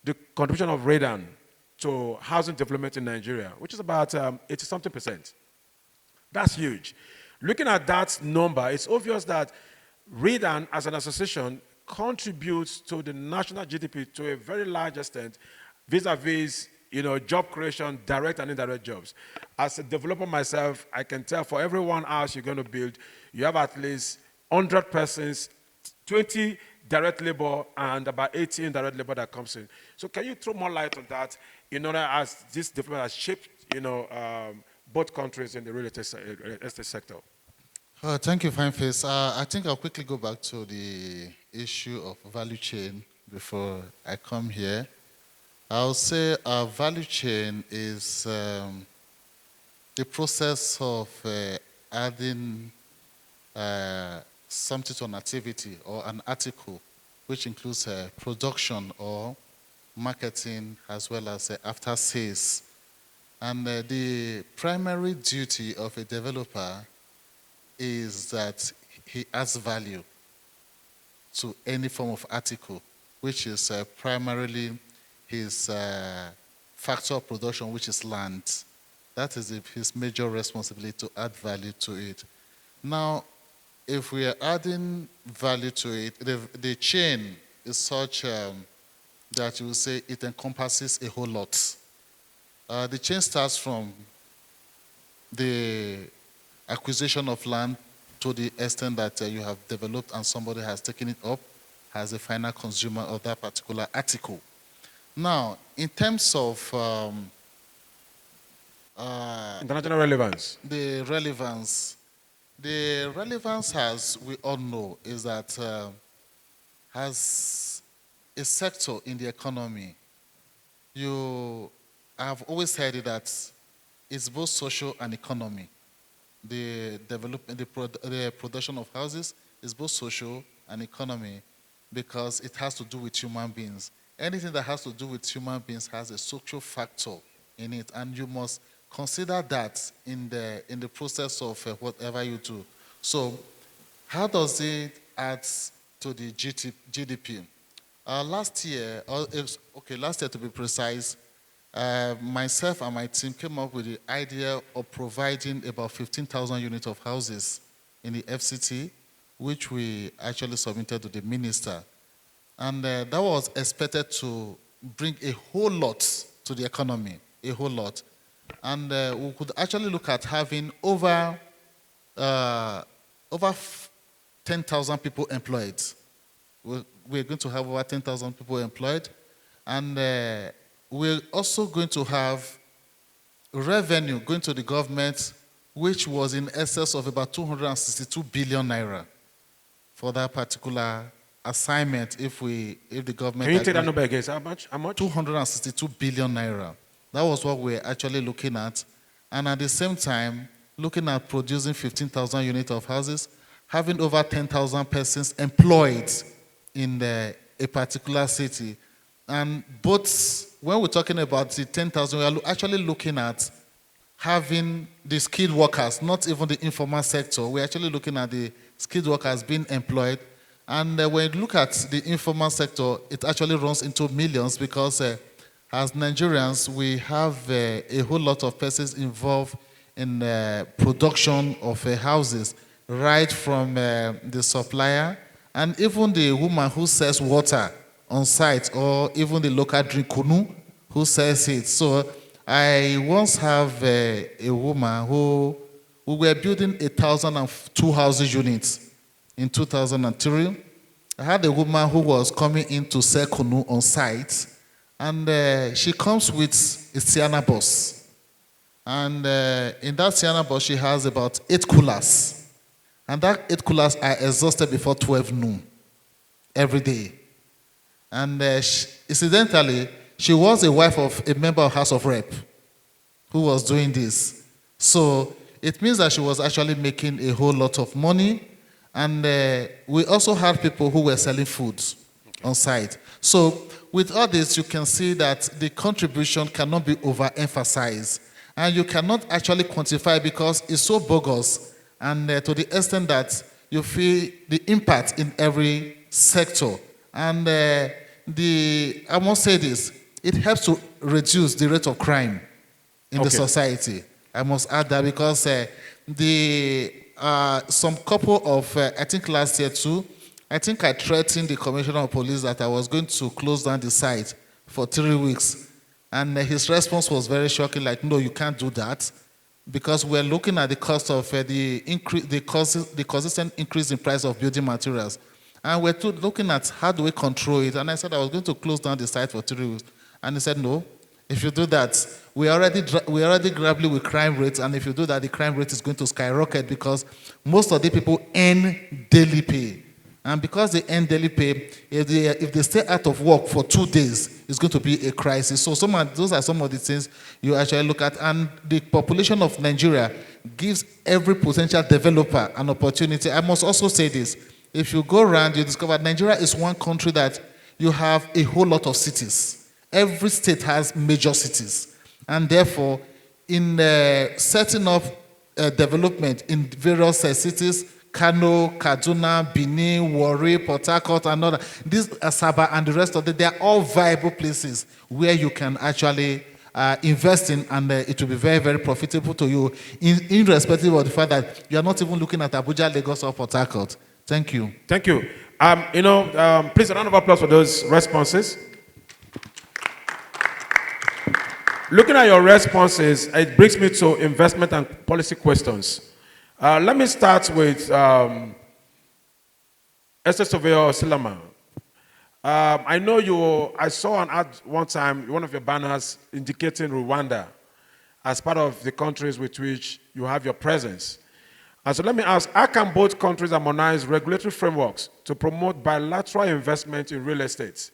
the contribution of Radan to housing development in Nigeria, which is about 80-something%. That's huge. Looking at that number, it's obvious that Radan, as an association, contributes to the national GDP to a very large extent, vis-a-vis job creation, direct and indirect jobs. As a developer myself, I can tell for every one house you're going to build, you have at least 100 persons, 20 direct labor, and about 80 indirect labor that comes in. So can you throw more light on that in order as this development has shaped, both countries in the real estate sector? Thank you, Fine Face. I think I'll quickly go back to the issue of value chain before I come here. I'll say our value chain is the process of adding something to an activity or an article, which includes production or marketing as well as after sales. And the primary duty of a developer is that he adds value to any form of article, which is primarily his factor of production, which is land. That is his major responsibility, to add value to it. Now, if we are adding value to it, the chain is such that you will say it encompasses a whole lot. The chain starts from the acquisition of land to the extent that you have developed and somebody has taken it up as a final consumer of that particular article. Now, in terms of international relevance. The relevance, as we all know, is that as a sector in the economy, you have always heard it that it's both social and economy. The development, the production of houses is both social and economy because it has to do with human beings. Anything that has to do with human beings has a social factor in it, and you must consider that in the process of whatever you do. So, how does it add to the GDP? Last year to be precise, myself and my team came up with the idea of providing about 15,000 units of houses in the FCT, which we actually submitted to the minister. And that was expected to bring a whole lot to the economy, a whole lot. And we could actually look at having over 10,000 people employed. We're going to have over 10,000 people employed. And we're also going to have revenue going to the government, which was in excess of about 262 billion naira for that particular assignment. If the government... Can you take that number again? How much? 262 billion naira. That was what we're actually looking at. And at the same time, looking at producing 15,000 units of houses, having over 10,000 persons employed in a particular city. And both, when we're talking about the 10,000, we are actually looking at having the skilled workers, not even the informal sector. We're actually looking at the skilled workers being employed. And when you look at the informal sector, it actually runs into millions because as Nigerians, we have a whole lot of persons involved in production of houses, right from the supplier and even the woman who sells water on site, or even the local drink kunu who sells it. So I once have a woman who we were building 1,002 housing units in 2003. I had a woman who was coming in to sell kunu on site, and she comes with a Sienna bus. And in that Sienna bus, she has about 8 coolers. And that 8 coolers are exhausted before 12 noon every day. And incidentally, she was a wife of a member of House of Rep who was doing this. So it means that she was actually making a whole lot of money. And we also had people who were selling food on site. So with all this, you can see that the contribution cannot be overemphasized. And you cannot actually quantify because it's so bogus. And to the extent that you feel the impact in every sector. And I must say this, it helps to reduce the rate of crime in the society. I must add that because some couple of, I think last year too, I think I threatened the commissioner of police that I was going to close down the site for 3 weeks. And his response was very shocking, like, no, you can't do that, because we're looking at the cost of the consistent increase in price of building materials. And we're looking at how do we control it. And I said I was going to close down the site for 3 weeks. And he said, no, if you do that, we're already grappling with crime rates. And if you do that, the crime rate is going to skyrocket because most of the people earn daily pay. And because they earn daily pay, if they stay out of work for 2 days, it's going to be a crisis. So those are some of the things you actually look at. And the population of Nigeria gives every potential developer an opportunity. I must also say this. If you go around, you discover Nigeria is one country that you have a whole lot of cities. Every state has major cities. And therefore, in setting up development in various cities, Kano, Kaduna, Benin, Warri, Port Harcourt, and other, these Asaba and the rest of them, they are all viable places where you can actually invest in, and it will be very, very profitable to you, irrespective of the fact that you are not even looking at Abuja, Lagos, or Port Harcourt. Thank you. Thank you. Please, a round of applause for those responses. Looking at your responses, it brings me to investment and policy questions. Let me start with Esther Soveo Silama. I saw an ad one time, one of your banners indicating Rwanda as part of the countries with which you have your presence. And so let me ask, how can both countries harmonize regulatory frameworks to promote bilateral investment in real estate?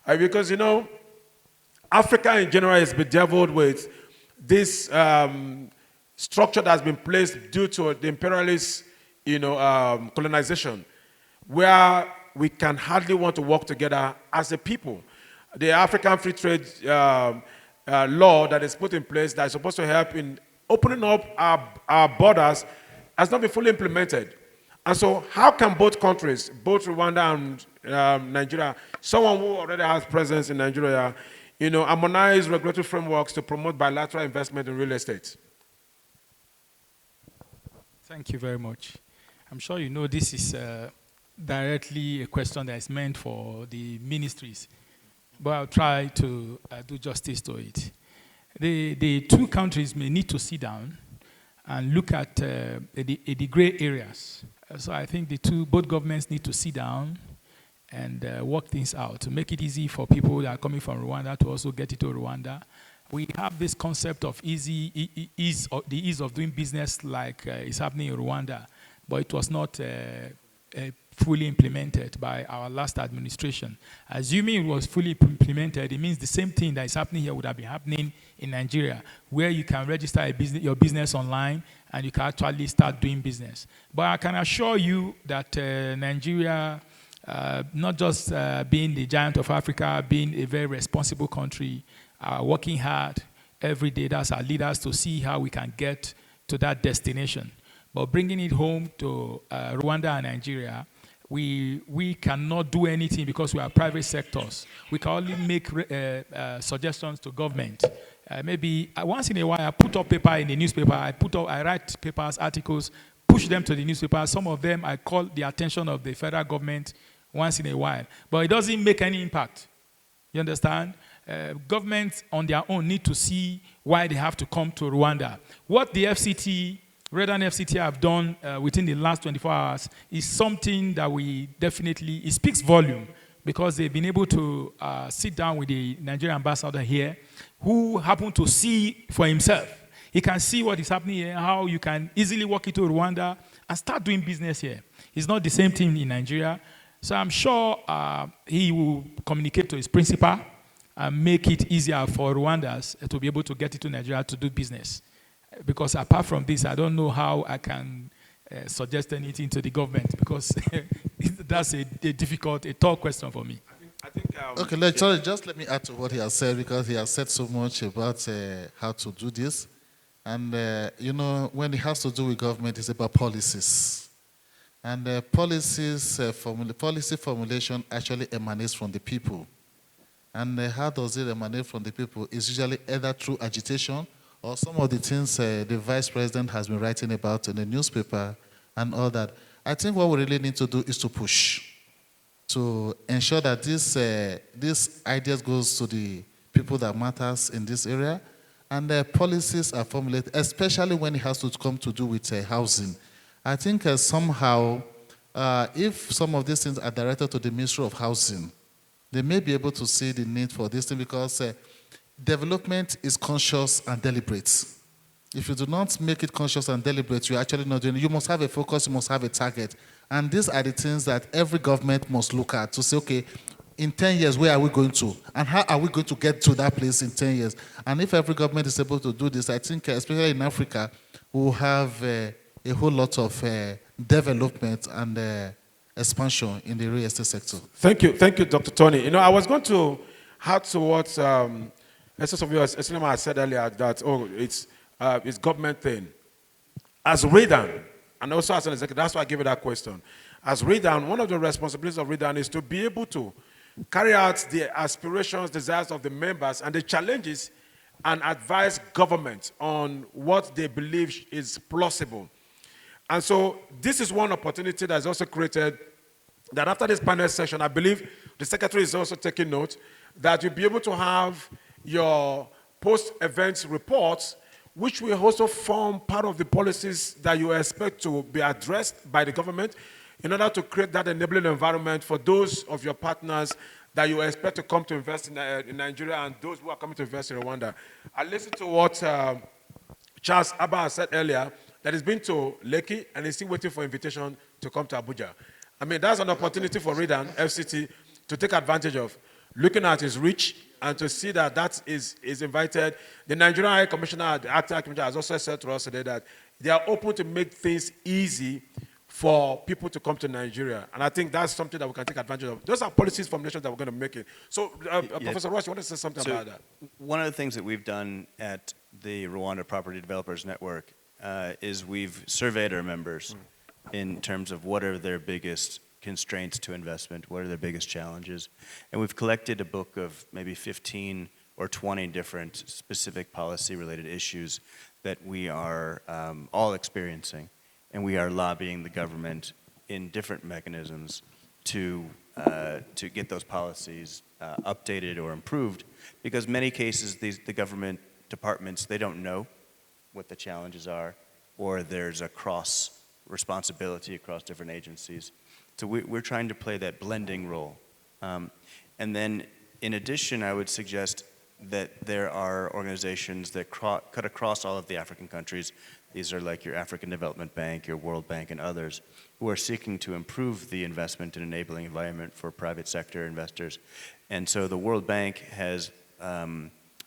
Because, Africa in general is bedeviled with this structure that has been placed due to the imperialist, colonization, where we can hardly want to work together as a people. The African Free Trade law that is put in place that is supposed to help in opening up our borders has not been fully implemented. And so how can both countries, both Rwanda and Nigeria, someone who already has presence in Nigeria, harmonize regulatory frameworks to promote bilateral investment in real estate? Thank you very much. I'm sure you know this is directly a question that is meant for the ministries, but I'll try to do justice to it. The two countries may need to sit down and look at the gray areas. So I think both governments need to sit down and work things out to make it easy for people that are coming from Rwanda to also get into Rwanda. We have this concept of the ease of doing business like is happening in Rwanda, but it was not fully implemented by our last administration. Assuming it was fully implemented, it means the same thing that is happening here would have been happening in Nigeria, where you can register your business online and you can actually start doing business. But I can assure you that Nigeria, not just being the giant of Africa, being a very responsible country, working hard every day, that's our leaders, to see how we can get to that destination. But bringing it home to Rwanda and Nigeria, we cannot do anything because we are private sectors. We can only make suggestions to government. Maybe once in a while, I put up paper in the newspaper. I write papers, articles, push them to the newspaper. Some of them I call the attention of the federal government once in a while. But it doesn't make any impact. You understand? Governments on their own need to see why they have to come to Rwanda. What the FCT, Red and FCT have done within the last 24 hours is something that we definitely, it speaks volume, because they've been able to sit down with the Nigerian ambassador here, who happened to see for himself. He can see what is happening here, how you can easily walk into Rwanda and start doing business here. It's not the same thing in Nigeria. So I'm sure he will communicate to his principal and make it easier for Rwandans to be able to get into Nigeria to do business. Because apart from this, I don't know how I can suggest anything to the government, because that's a difficult, a tall question for me. Okay, sorry, just let me add to what he has said, because he has said so much about how to do this. And, you know, when it has to do with government, it's about policies. And policy formulation actually emanates from the people. And how does it emanate from the people? It's usually either through agitation, or some of the things the vice president has been writing about in the newspaper and all that. I think what we really need to do is to push, to ensure that this ideas goes to the people that matters in this area, and policies are formulated, especially when it has to come to do with housing. I think somehow, if some of these things are directed to the Ministry of Housing, they may be able to see the need for this thing, because development is conscious and deliberate. If you do not make it conscious and deliberate, you're actually not doing it. You must have a focus, you must have a target. And these are the things that every government must look at to say, okay, in 10 years, where are we going to? And how are we going to get to that place in 10 years? And if every government is able to do this, I think, especially in Africa, we'll have a whole lot of development and expansion in the real estate sector. Thank you, Dr. Tony. You know, I was going to add to what some of you, I said earlier, that it's government thing. As REDAN, and also as an executive, that's why I gave you that question. As REDAN, one of the responsibilities of REDAN is to be able to carry out the aspirations, desires of the members and the challenges, and advise government on what they believe is plausible. And so this is one opportunity that is also created, that after this panel session, I believe the secretary is also taking note, that you'll be able to have your post-event reports, which will also form part of the policies that you expect to be addressed by the government, in order to create that enabling environment for those of your partners that you expect to come to invest in Nigeria, and those who are coming to invest in Rwanda. I listened to what Charles Abba said earlier, that he's been to Lekki and he's still waiting for invitation to come to Abuja. I mean, that's an opportunity for REDAN, FCT, to take advantage of, looking at his reach and to see that that is invited. The Nigerian High Commissioner, the Acting High Commissioner, has also said to us today that they are open to make things easy for people to come to Nigeria. And I think that's something that we can take advantage of. Those are policies formulations that we're going to make it. So, Professor Ross, you want to say something about that? One of the things that we've done at the Rwanda Property Developers Network is we've surveyed our members in terms of what are their biggest constraints to investment, what are their biggest challenges. And we've collected a book of maybe 15 or 20 different specific policy-related issues that we are all experiencing. And we are lobbying the government in different mechanisms to get those policies updated or improved, because many cases the government departments, they don't know what the challenges are, or there's a cross responsibility across different agencies. So we're trying to play that blending role. And then in addition, I would suggest that there are organizations that cut across all of the African countries. These are like your African Development Bank, your World Bank, and others, who are seeking to improve the investment and enabling environment for private sector investors. And so the World Bank has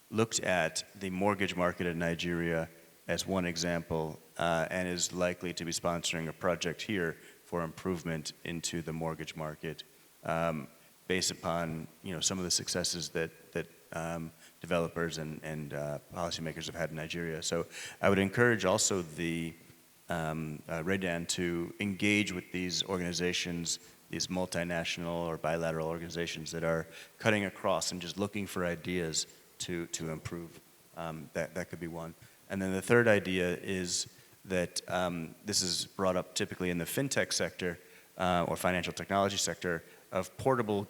looked at the mortgage market in Nigeria as one example, and is likely to be sponsoring a project here for improvement into the mortgage market, based upon some of the successes that developers and policymakers have had in Nigeria. So I would encourage also the REDAN to engage with these organizations, these multinational or bilateral organizations that are cutting across and just looking for ideas to improve. That could be one. And then the third idea is that this is brought up typically in the fintech sector or financial technology sector of portable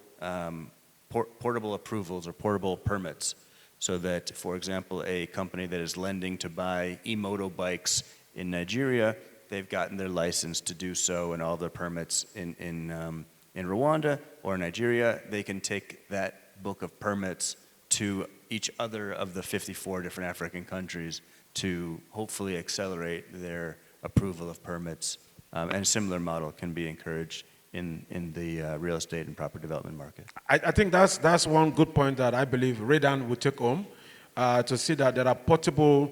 approvals or portable permits, so that, for example, a company that is lending to buy e-moto bikes in Nigeria, they've gotten their license to do so and all their permits in Rwanda or Nigeria. They can take that book of permits to each other of the 54 different African countries to hopefully accelerate their approval of permits. And a similar model can be encouraged in the real estate and property development market. I think that's one good point that I believe REDAN will take home, to see that there are portable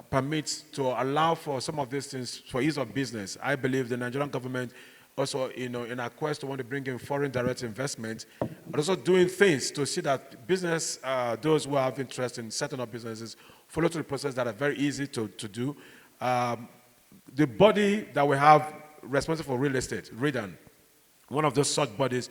permits to allow for some of these things for ease of business. I believe the Nigerian government also, in our quest to want to bring in foreign direct investment, but also doing things to see that business, those who have interest in setting up businesses, follow through the process that are very easy to do. The body that we have responsible for real estate, REDAN, one of those such bodies,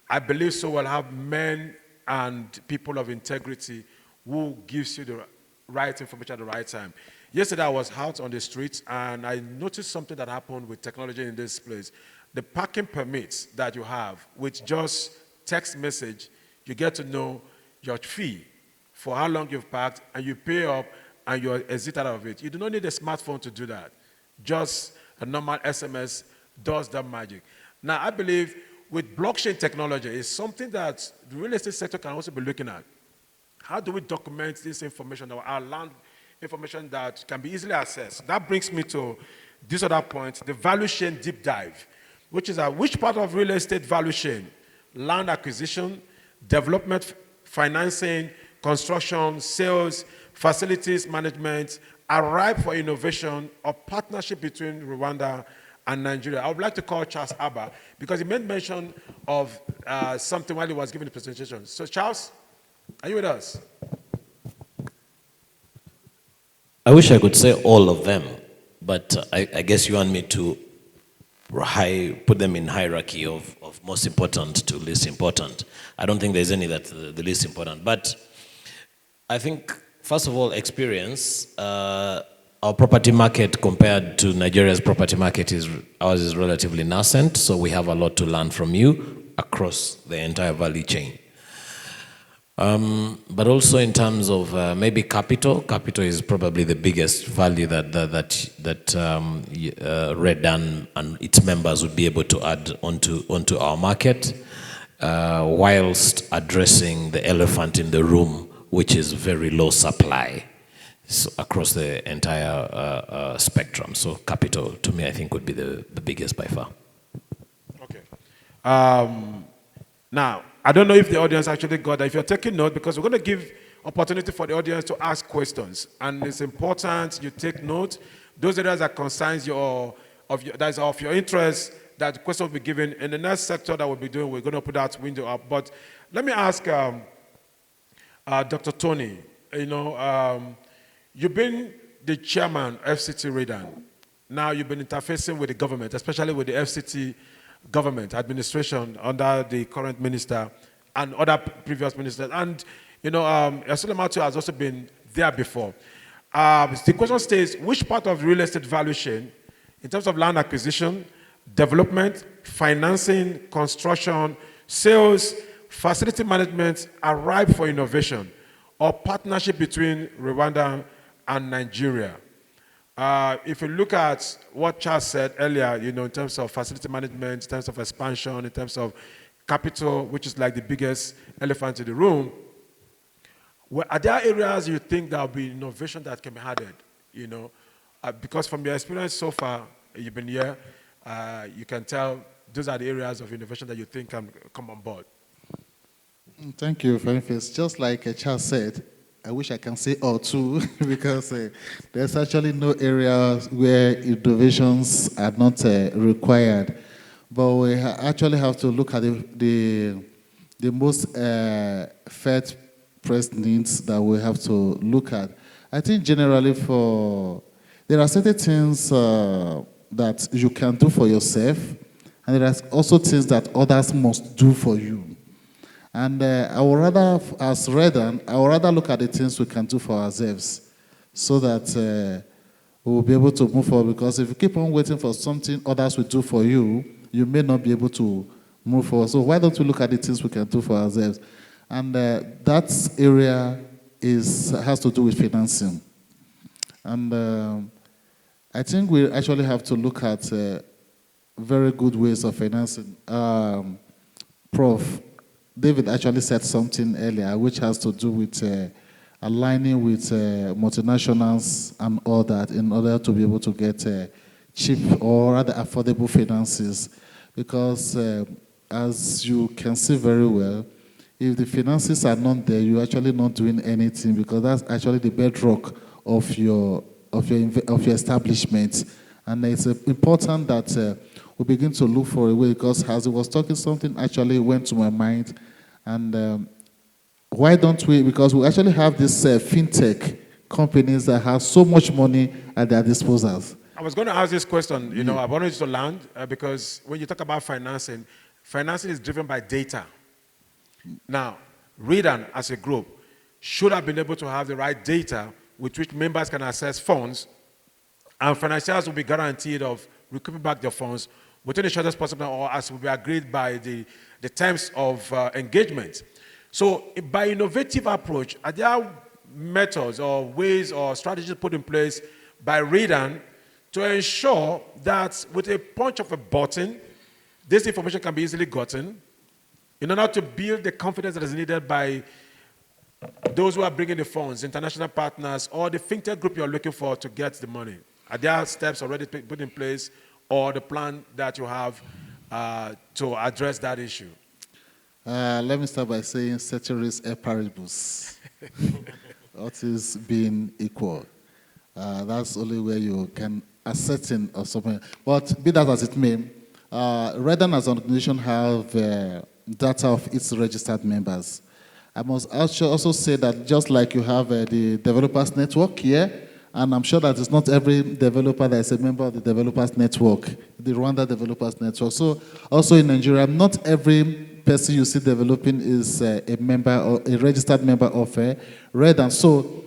I believe so will have men and people of integrity who gives you the right information at the right time. Yesterday I was out on the streets and I noticed something that happened with technology in this place. The parking permits that you have, with just text message, you get to know your fee for how long you've parked, and you pay up and you exit out of it. You do not need a smartphone to do that. Just a normal SMS does that magic. Now, I believe with blockchain technology, it's something that the real estate sector can also be looking at. How do we document this information, our land information that can be easily accessed? That brings me to this other point, the value chain deep dive, which is which part of real estate value chain, land acquisition, development, financing, construction, sales, facilities management, are ripe for innovation or partnership between Rwanda and Nigeria. I would like to call Charles Abba because he made mention of something while he was giving the presentation. So Charles, are you with us? I wish I could say all of them, but I guess you want me to put them in hierarchy of most important to least important. I don't think there's any that's the least important, but I think, first of all, experience. Our property market compared to Nigeria's property market ours is relatively nascent, so we have a lot to learn from you across the entire value chain. But also in terms of maybe capital is probably the biggest value that REDAN and its members would be able to add onto our market, whilst addressing the elephant in the room, which is very low supply across the entire spectrum. So capital, to me, I think would be the biggest by far. Okay. Now, I don't know if the audience actually got that. If you're taking note, because we're going to give opportunity for the audience to ask questions, and it's important you take note. Those areas that concerns that's of your interest, that the question will be given in the next sector that we'll be doing. We're going to put that window up. But let me ask Dr. Tony. You've been the chairman of FCT REDAN. Now you've been interfacing with the government, especially with the FCT government administration under the current minister and other previous ministers. And, Yasule Matu has also been there before. The question stays, which part of the real estate value chain, in terms of land acquisition, development, financing, construction, sales, facility management, are ripe for innovation or partnership between Rwanda and Nigeria? If you look at what Charles said earlier, in terms of facility management, in terms of expansion, in terms of capital, which is like the biggest elephant in the room, Are there areas you think there will be innovation that can be added? You know, because from your experience so far, you've been here, you can tell those are the areas of innovation that you think can come on board. Thank you, Francis. Just like Charles said, I wish I can say all too, because there's actually no areas where innovations are not required. But we actually have to look at the most first pressed needs that we have to look at. I think generally there are certain things that you can do for yourself, and there are also things that others must do for you. And I would rather, as Redan, I would rather look at the things we can do for ourselves so that we will be able to move forward. Because if you keep on waiting for something others will do for you, you may not be able to move forward. So why don't we look at the things we can do for ourselves? And that area has to do with financing. And I think we actually have to look at very good ways of financing. Prof. David actually said something earlier which has to do with aligning with multinationals and all that in order to be able to get cheap or rather affordable finances. Because as you can see very well, if the finances are not there, you're actually not doing anything, because that's actually the bedrock of your establishment. And it's important that we begin to look for a way, because as he was talking, something actually went to my mind. And why don't we, because we actually have these fintech companies that have so much money at their disposal. I was going to ask this question, you know, I wanted to land, because when you talk about financing, financing is driven by data. Now, Redan as a group should have been able to have the right data with which members can access funds, and financiers will be guaranteed of recouping back their funds within the shortest possible, or as will be agreed by the terms of engagement. So by innovative approach, are there methods or ways or strategies put in place by Redan to ensure that with a punch of a button, this information can be easily gotten in order to build the confidence that is needed by those who are bringing the funds, international partners, or the fintech group you're looking for to get the money? Are there steps already put in place, or the plan that you have to address that issue? Let me start by saying ceteris paribus. What is being equal? That's only where you can ascertain or something. But be that as it may, Redan as an organization have data of its registered members. I must also say that just like you have the developers network here, and I'm sure that it's not every developer that is a member of the developers network, the Rwanda developers network. So also in Nigeria, not every person you see developing is a member or a registered member of Redan. So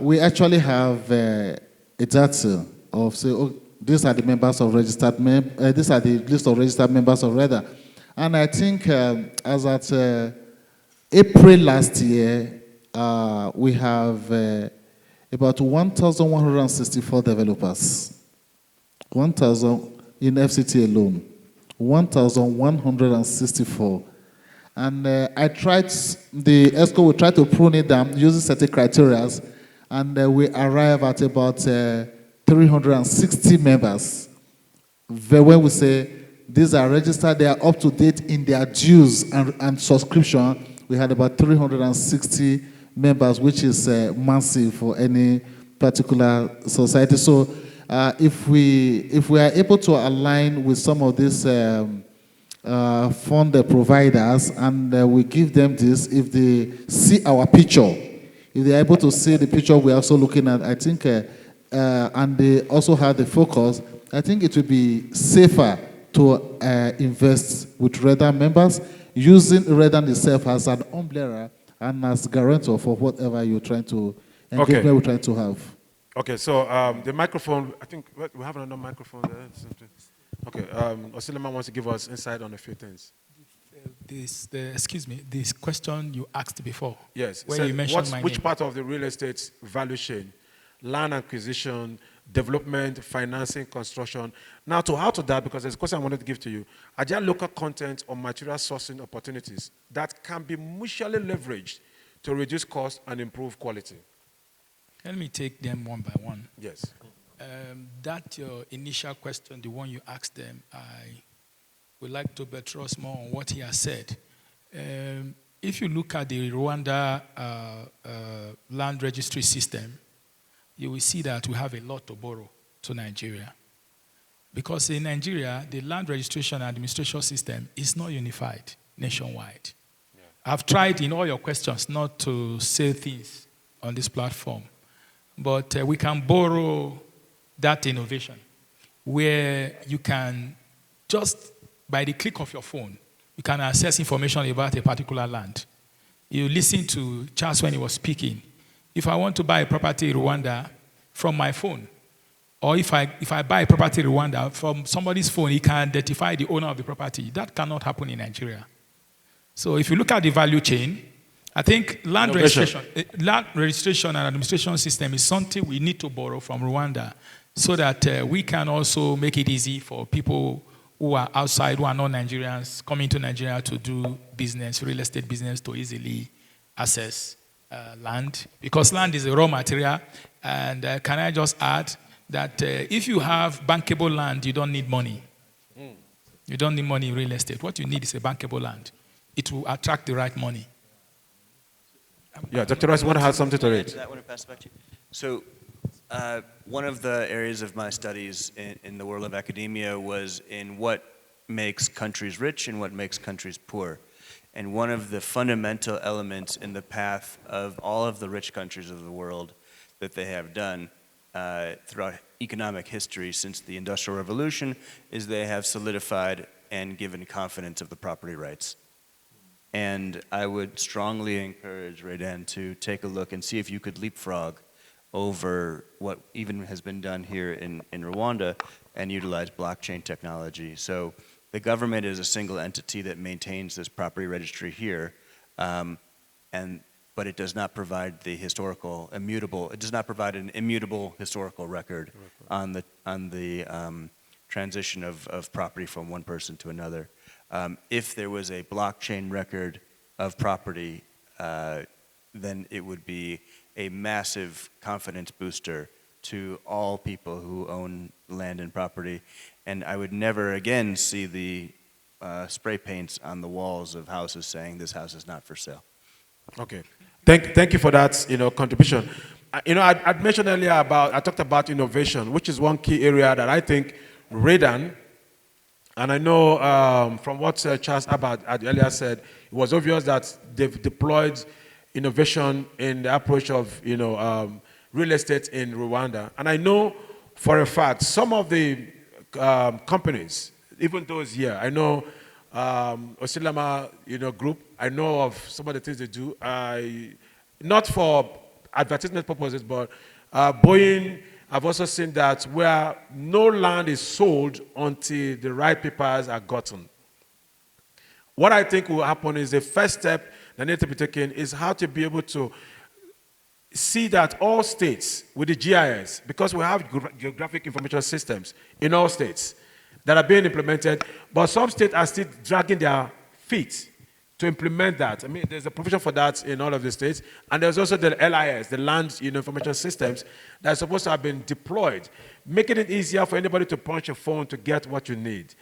we actually have a data of say, oh, these are the members of registered these are the list of registered members of Redan. And I think as at April last year, we have about 1,164 developers. 1,000 in FCT alone. 1,164. And I tried, the ESCO will try to prune it down using certain criteria, and we arrive at about 360 members. When we say these are registered, they are up to date in their dues and subscription, we had about 360 members, which is massive for any particular society. So if we are able to align with some of these fund providers, and we give them this, if they see our picture, if they are able to see the picture we're also looking at, I think, and they also have the focus, I think it will be safer to invest with Redan members, using Redan itself as an umbrella and as guarantor for whatever you're trying to, engagement we're trying to have. Okay, so the microphone, I think we have another microphone there. Okay, Osilema wants to give us insight on a few things. Excuse me, this question you asked before. Yes, where you mentioned my which name. part of the real estate value chain, land acquisition, development, financing, construction. Now to add to that, because there's a question I wanted to give to you, are there local content or material sourcing opportunities that can be mutually leveraged to reduce cost and improve quality? Let me take them one by one. Yes. That your initial question, the one you asked them, I would like to buttress more on what he has said. If you look at the Rwanda land registry system, you will see that we have a lot to borrow to Nigeria. Because in Nigeria, the land registration and administration system is not unified nationwide. Yeah. I've tried in all your questions not to say things on this platform, but we can borrow that innovation where you can just, by the click of your phone, you can access information about a particular land. You listen to Charles when he was speaking. If I want to buy a property in Rwanda from my phone, or if I buy a property in Rwanda from somebody's phone, he can identify the owner of the property. That cannot happen in Nigeria. So if you look at the value chain, I think land registration and administration system is something we need to borrow from Rwanda so that we can also make it easy for people who are outside, who are not Nigerians, coming to Nigeria to do business, real estate business, to easily access land. Because land is a raw material. And can I just add that if you have bankable land, you don't need money. You don't need money in real estate. What you need is a bankable land. It will attract the right money. Yeah, Dr. Rice, want to add something to it? So one of the areas of my studies in the world of academia was in what makes countries rich and what makes countries poor. And one of the fundamental elements in the path of all of the rich countries of the world that they have done throughout economic history since the Industrial Revolution is they have solidified and given confidence of the property rights. And I would strongly encourage Raydan to take a look and see if you could leapfrog over what even has been done here in Rwanda and utilize blockchain technology. So the government is a single entity that maintains this property registry here, but it does not provide the historical immutable. It does not provide an immutable historical record on the transition of property from one person to another. If there was a blockchain record of property, then it would be a massive confidence booster to all people who own land and property. And I would never again see the spray paints on the walls of houses saying this house is not for sale. Okay. Thank you for that, contribution. I'd mentioned earlier I talked about innovation, which is one key area that I think Raydan, and I know from what Charles Abbott had earlier said, it was obvious that they've deployed innovation in the approach of real estate in Rwanda. And I know for a fact some of the companies, even those here, I know Osilama group, I know of some of the things they do. Not for advertisement purposes, but Boeing, I've also seen that where no land is sold until the right papers are gotten. What I think will happen is the first step that needs to be taken is how to be able to see that all states with the GIS, because we have geographic information systems in all states that are being implemented, but some states are still dragging their feet to implement that. I mean, there's a provision for that in all of the states, and there's also the LIS, the Land Information Systems, that are supposed to have been deployed, making it easier for anybody to punch a phone to get what you need.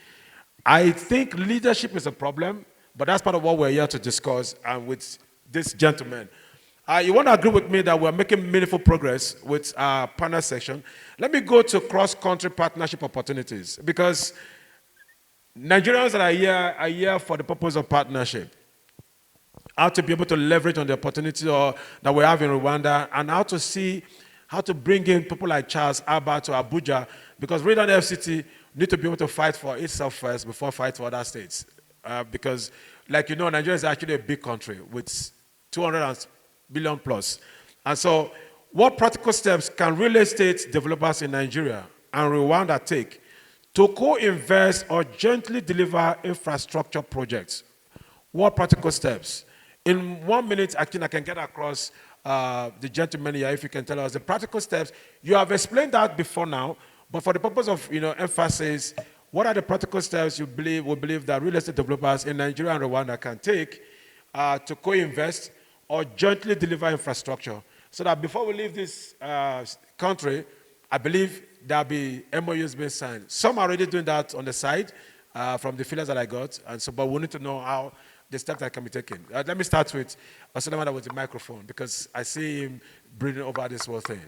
I think leadership is a problem, but that's part of what we're here to discuss with this gentleman. You want to agree with me that we're making meaningful progress with our panel section? Let me go to cross-country partnership opportunities, because Nigerians that are here for the purpose of partnership. How to be able to leverage on the opportunity that we have in Rwanda, and how to bring in people like Charles Abbott to Abuja, because Rwanda FCT need to be able to fight for itself first before fight for other states. Because, like Nigeria is actually a big country with 200 billion plus. And so, what practical steps can real estate developers in Nigeria and Rwanda take to co-invest or gently deliver infrastructure projects? What practical steps? In 1 minute, I can get across the gentleman here, if you can tell us the practical steps. You have explained that before now, but for the purpose of emphasis, what are the practical steps we believe that real estate developers in Nigeria and Rwanda can take to co-invest or jointly deliver infrastructure, so that before we leave this country, I believe there'll be MOUs being signed. Some are already doing that on the side from the feelers that I got, and so, but we need to know how the steps that can be taken. Let me start with Osalamada with the microphone, because I see him breathing over this whole thing.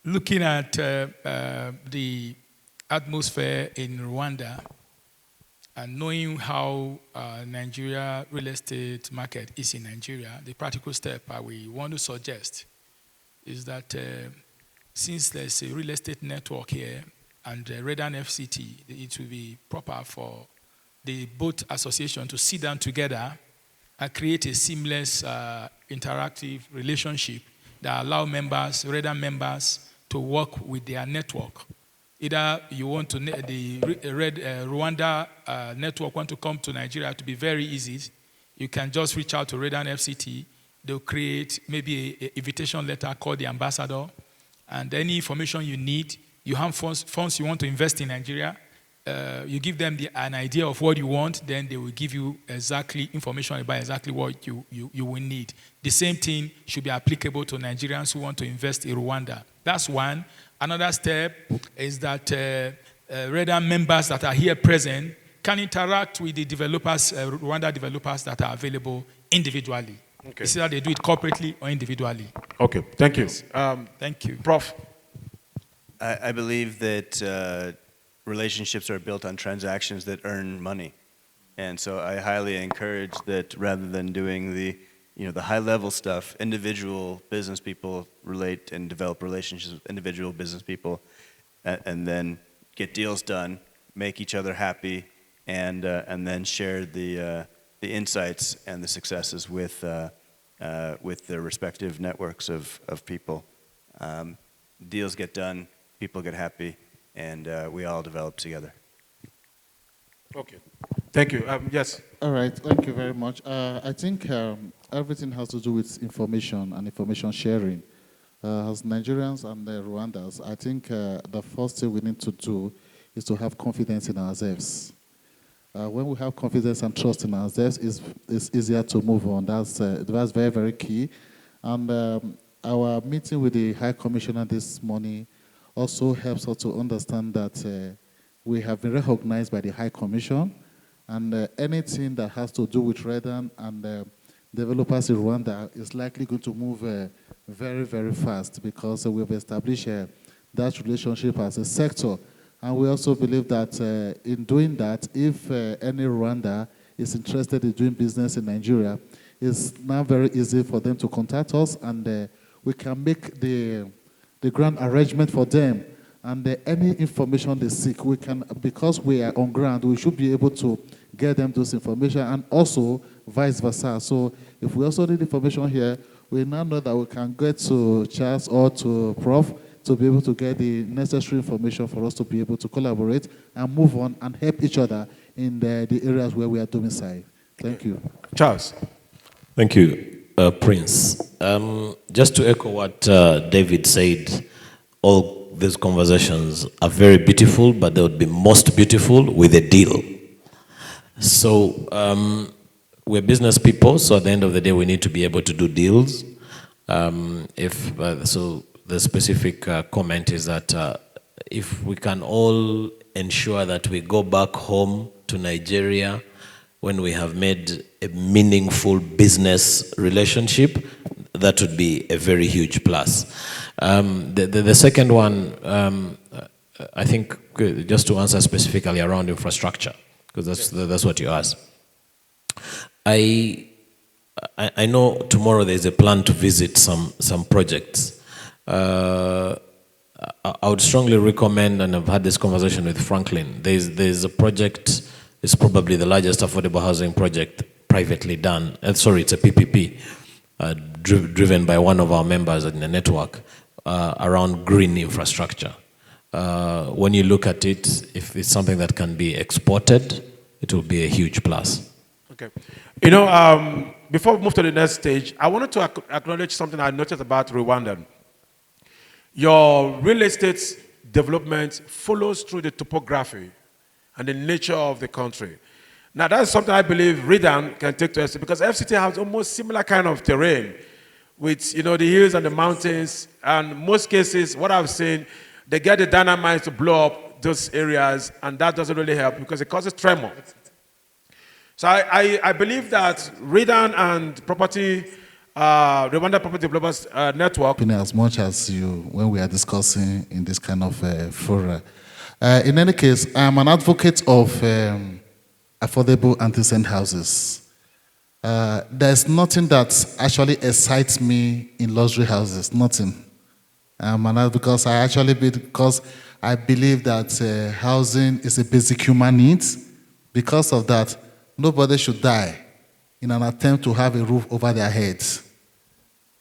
Looking at the atmosphere in Rwanda, and knowing how Nigeria real estate market is in Nigeria, the practical step we want to suggest is that since there's a real estate network here and Redan FCT, it will be proper for the both association to sit down together and create a seamless interactive relationship that allow members, Redan members, to work with their network. Either you want to, the Rwanda network want to come to Nigeria to be very easy, you can just reach out to Redan FCT. They'll create maybe an invitation letter called the ambassador, and any information you need, you have funds you want to invest in Nigeria, you give them an idea of what you want, then they will give you exactly information about exactly what you will need. The same thing should be applicable to Nigerians who want to invest in Rwanda. That's one. Another step is that Redan members that are here present can interact with the developers, Rwanda developers that are available individually. Okay. It's either they do it corporately or individually. Okay, thank you. Yes. Thank you. Prof. I believe that relationships are built on transactions that earn money. And so I highly encourage that rather than doing the high-level stuff, individual business people relate and develop relationships with individual business people, and then get deals done, make each other happy, and then share the insights and the successes with their respective networks of people. Deals get done, people get happy, and we all develop together. Okay. Thank you. Yes. All right. Thank you very much. I think everything has to do with information and information sharing. As Nigerians and Rwandans, I think the first thing we need to do is to have confidence in ourselves. When we have confidence and trust in ourselves, it's easier to move on. That's very, very key. And our meeting with the High Commissioner this morning also helps us to understand that we have been recognized by the High Commission, and anything that has to do with Redan and developers in Rwanda is likely going to move very, very fast, because we have established that relationship as a sector. And we also believe that in doing that, if any Rwanda is interested in doing business in Nigeria, it's now very easy for them to contact us, and we can make the ground arrangement for them. And any information they seek, we can, because we are on ground, we should be able to get them those information, and also vice versa. So if we also need information here, we now know that we can get to Charles or to Prof to be able to get the necessary information for us to be able to collaborate and move on and help each other in the areas where we are domiciled. Thank you. Charles. Thank you, Prince. Just to echo what David said, all these conversations are very beautiful, but they would be most beautiful with a deal. So we're business people, so at the end of the day, we need to be able to do deals. So the specific comment is that if we can all ensure that we go back home to Nigeria when we have made a meaningful business relationship, that would be a very huge plus. The second one, I think, just to answer specifically around infrastructure, because that's what you asked. I know tomorrow there's a plan to visit some projects. I would strongly recommend, and I've had this conversation with Franklin, there's a project, it's probably the largest affordable housing project privately done. It's a PPP, driven by one of our members in the network, around green infrastructure. When you look at it, if it's something that can be exported, it will be a huge plus. Okay. You know, before we move to the next stage, I wanted to acknowledge something I noticed about Rwanda. Your real estate development follows through the topography and the nature of the country. Now, that's something I believe Redan can take to FCT, because FCT has almost similar kind of terrain with, the hills and the mountains. And most cases, what I've seen, they get the dynamite to blow up those areas, and that doesn't really help because it causes tremor. So I believe that Redan and Rwanda Property Developers Network. As much as you, when we are discussing in this kind of fora. In any case, I am an advocate of affordable and decent houses. There's nothing that actually excites me in luxury houses, nothing. Because I believe that housing is a basic human need. Because of that, nobody should die in an attempt to have a roof over their heads.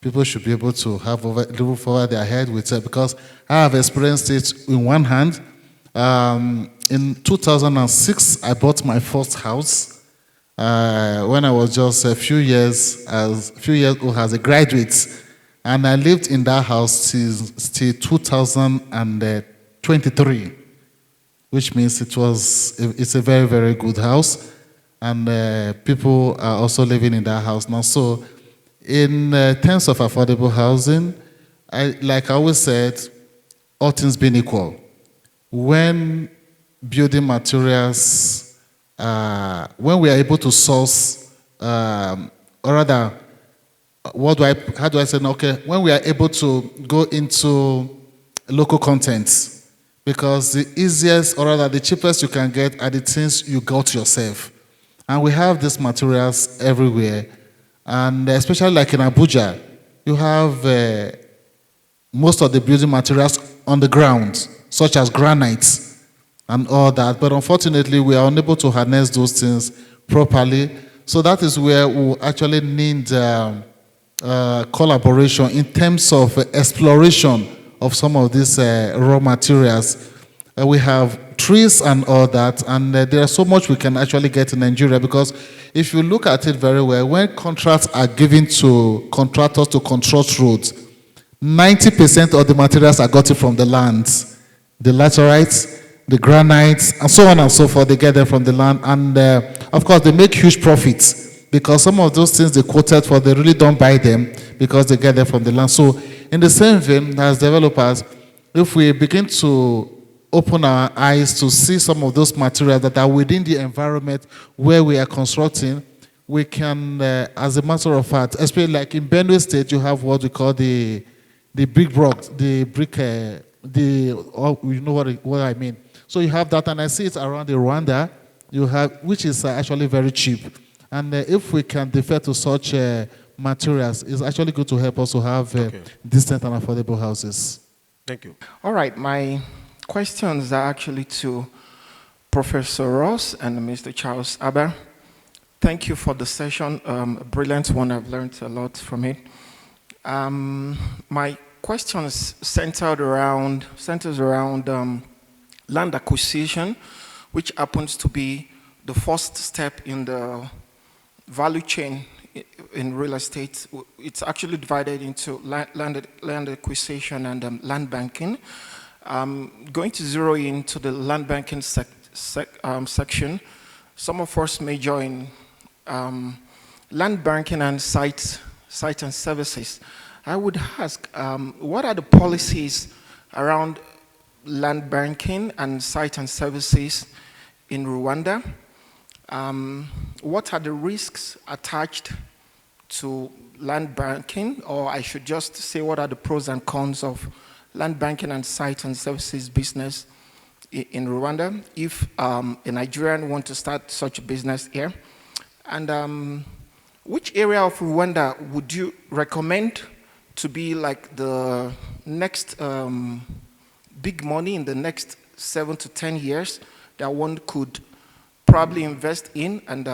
People should be able to have a roof over their head because I have experienced it in one hand. In 2006, I bought my first house when I was just a few years old as a graduate. And I lived in that house till 2023, which means it's a very, very good house. And people are also living in that house now. So in terms of affordable housing, like I always said, all things being equal, when building materials, when we are able to source, or rather, how do I say, okay, when we are able to go into local content, because the easiest, or rather the cheapest you can get are the things you got yourself. And we have these materials everywhere. And especially like in Abuja, you have most of the building materials on the ground, such as granite and all that. But unfortunately, we are unable to harness those things properly. So that is where we actually need collaboration in terms of exploration of some of these raw materials. We have trees and all that, and there is so much we can actually get in Nigeria, because if you look at it very well, when contracts are given to contractors to construct roads, 90% of the materials are gotten from the land. The laterites, the granites, and so on and so forth, they get them from the land. And of course, they make huge profits, because some of those things they quoted for, they really don't buy them because they get them from the land. So in the same vein, as developers, if we begin to open our eyes to see some of those materials that are within the environment where we are constructing, we can, as a matter of fact, especially like in Benue State, you have what we call the big blocks, you know what I mean. So you have that, and I see it around the Rwanda, which is actually very cheap. And if we can defer to such materials, it's actually good to help us to have decent and affordable houses. Thank you. All right, my questions are actually to Professor Ross and Mr. Charles Aber. Thank you for the session, a brilliant one. I've learned a lot from it. My questions centers around land acquisition, which happens to be the first step in the value chain in real estate. It's actually divided into land acquisition and land banking. Going to zero into the land banking section. Some of us major in land banking and site and services. I would ask, what are the policies around land banking and site and services in Rwanda? What are the risks attached to land banking? Or I should just say, what are the pros and cons of land banking and site and services business in Rwanda, if a Nigerian wants to start such a business here? And which area of Rwanda would you recommend to be like the next big money in the next 7 to 10 years that one could probably invest in? And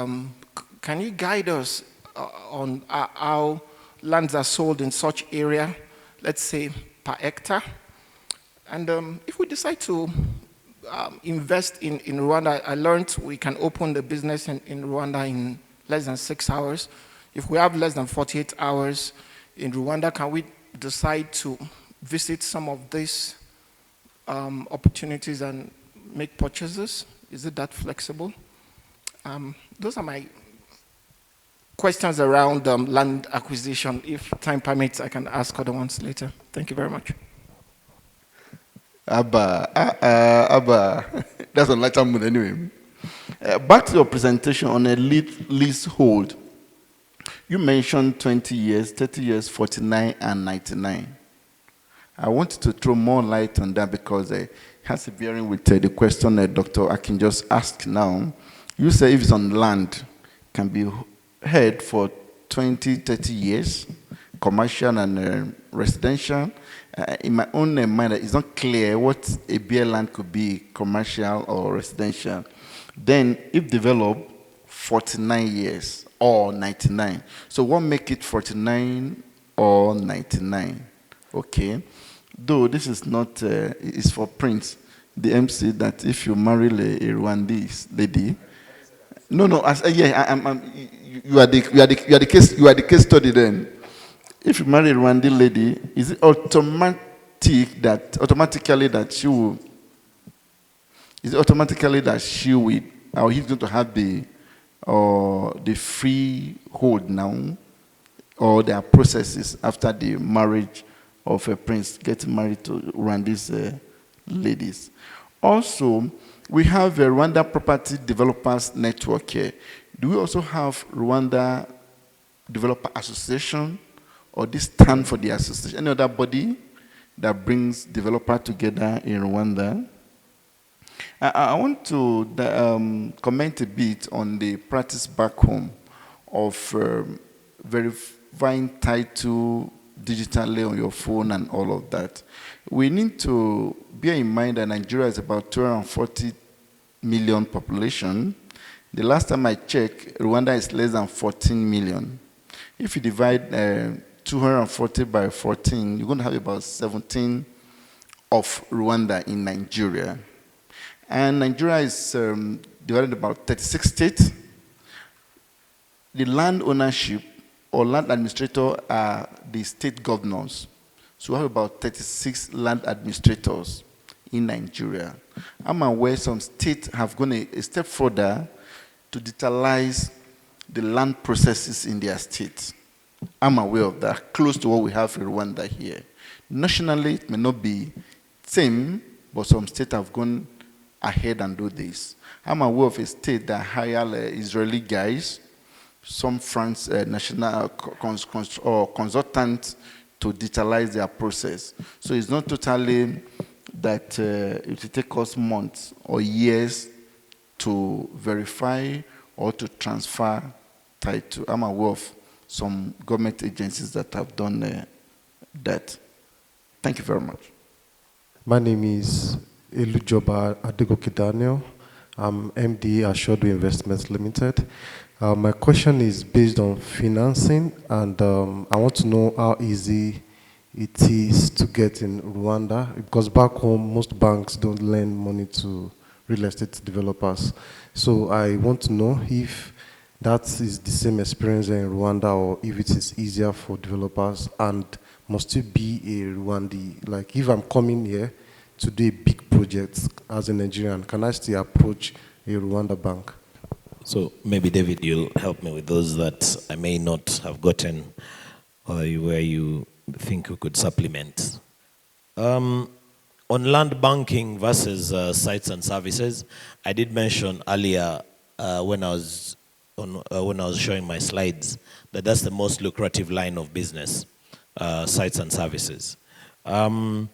can you guide us on how lands are sold in such area, let's say per hectare? And if we decide to invest in Rwanda, I learned we can open the business in Rwanda in less than 6 hours. If we have less than 48 hours in Rwanda, can we decide to visit some of these opportunities and make purchases? Is it that flexible? those are my questions around land acquisition. If time permits, I can ask other ones later. Thank you very much. Abba. That's on lighter mood anyway. Back to your presentation on a leasehold. You mentioned 20 years, 30 years, 49, and 99. I want to throw more light on that because it has a bearing with the question that Dr. Akin just asked now. You say if it's on land, can be held for 20, 30 years, commercial and residential. In my own mind, it's not clear what a beer land could be, commercial or residential. Then, if developed, 49 years or 99. So what make it 49 or 99? Okay. Though this is not, it's for Prince, the MC, that if you marry a Rwandese lady, you are the case study then. If you marry a Rwandese lady, is it automatically that she will, or he's going to have the freehold now, or there are processes after the marriage of a prince getting married to Rwandese ladies. Also, we have a Rwanda Property Developers Network here. Do we also have Rwanda Developer Association, or this stand for the association? Any other body that brings developers together in Rwanda? I want to comment a bit on the practice back home of verifying title digitally on your phone and all of that. We need to bear in mind that Nigeria is about 240 million population. The last time I checked, Rwanda is less than 14 million. If you divide 240 by 14, you're going to have about 17 of Rwanda in Nigeria. And Nigeria is divided about 36 states. The land ownership or land administrator are the state governors. So we have about 36 land administrators in Nigeria. I'm aware some states have gone a step further to digitalize the land processes in their states. I'm aware of that, close to what we have in Rwanda here. Nationally, it may not be same, but some states have gone ahead and do this. I'm aware of a state that hire Israeli guys, some France national consultants to digitalize their process. So it's not totally that it will take us months or years to verify or to transfer title. I'm aware of some government agencies that have done that. Thank you very much. My name is Elujoba Adegoke Daniel. I'm MD Assured Investments Limited. My question is based on financing, and I want to know how easy it is to get in Rwanda, because back home, most banks don't lend money to real estate developers. So I want to know if that is the same experience in Rwanda, or if it is easier for developers, and must it be a Rwandi? Like if I'm coming here to do a big project as a Nigerian, can I still approach a Rwanda bank? So maybe David, you'll help me with those that I may not have gotten, or where you think we could supplement. On land banking versus sites and services, I did mention earlier when I was showing my slides that that's the most lucrative line of business, sites and services. And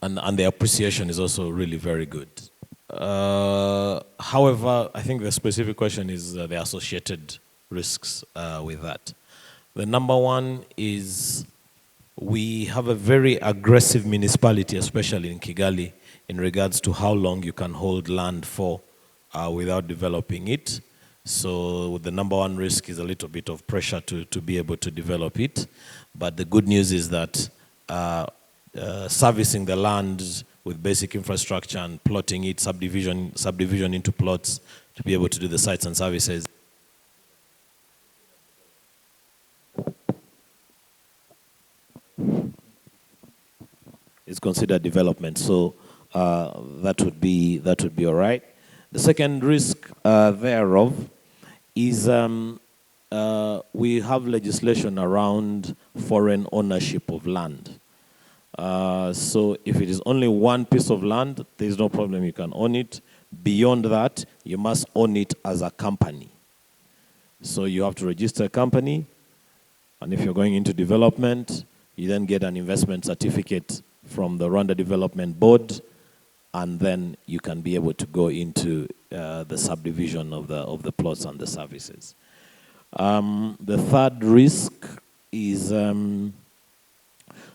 the appreciation is also really very good. However, I think the specific question is the associated risks with that. The number one is we have a very aggressive municipality, especially in Kigali, in regards to how long you can hold land for without developing it. So the number one risk is a little bit of pressure to be able to develop it. But the good news is that servicing the land with basic infrastructure and plotting it, subdivision into plots to be able to do the sites and services. Is considered development, so that would be all right. The second risk thereof is we have legislation around foreign ownership of land. So if it is only one piece of land, there's no problem, you can own it. Beyond that, you must own it as a company. So you have to register a company, and if you're going into development, you then get an investment certificate from the Rwanda Development Board, and then you can be able to go into the subdivision of the plots and the services. The third risk is,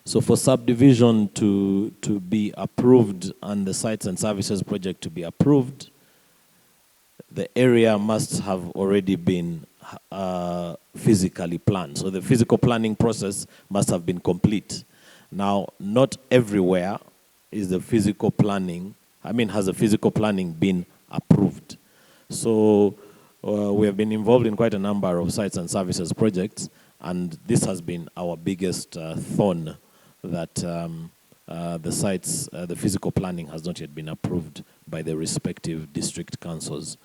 so for subdivision to be approved and the sites and services project to be approved, the area must have already been physically planned. So the physical planning process must have been complete. Now, not everywhere is the physical planning, has the physical planning been approved. So we have been involved in quite a number of sites and services projects, and this has been our biggest thorn, that the sites, the physical planning has not yet been approved by the respective district councils,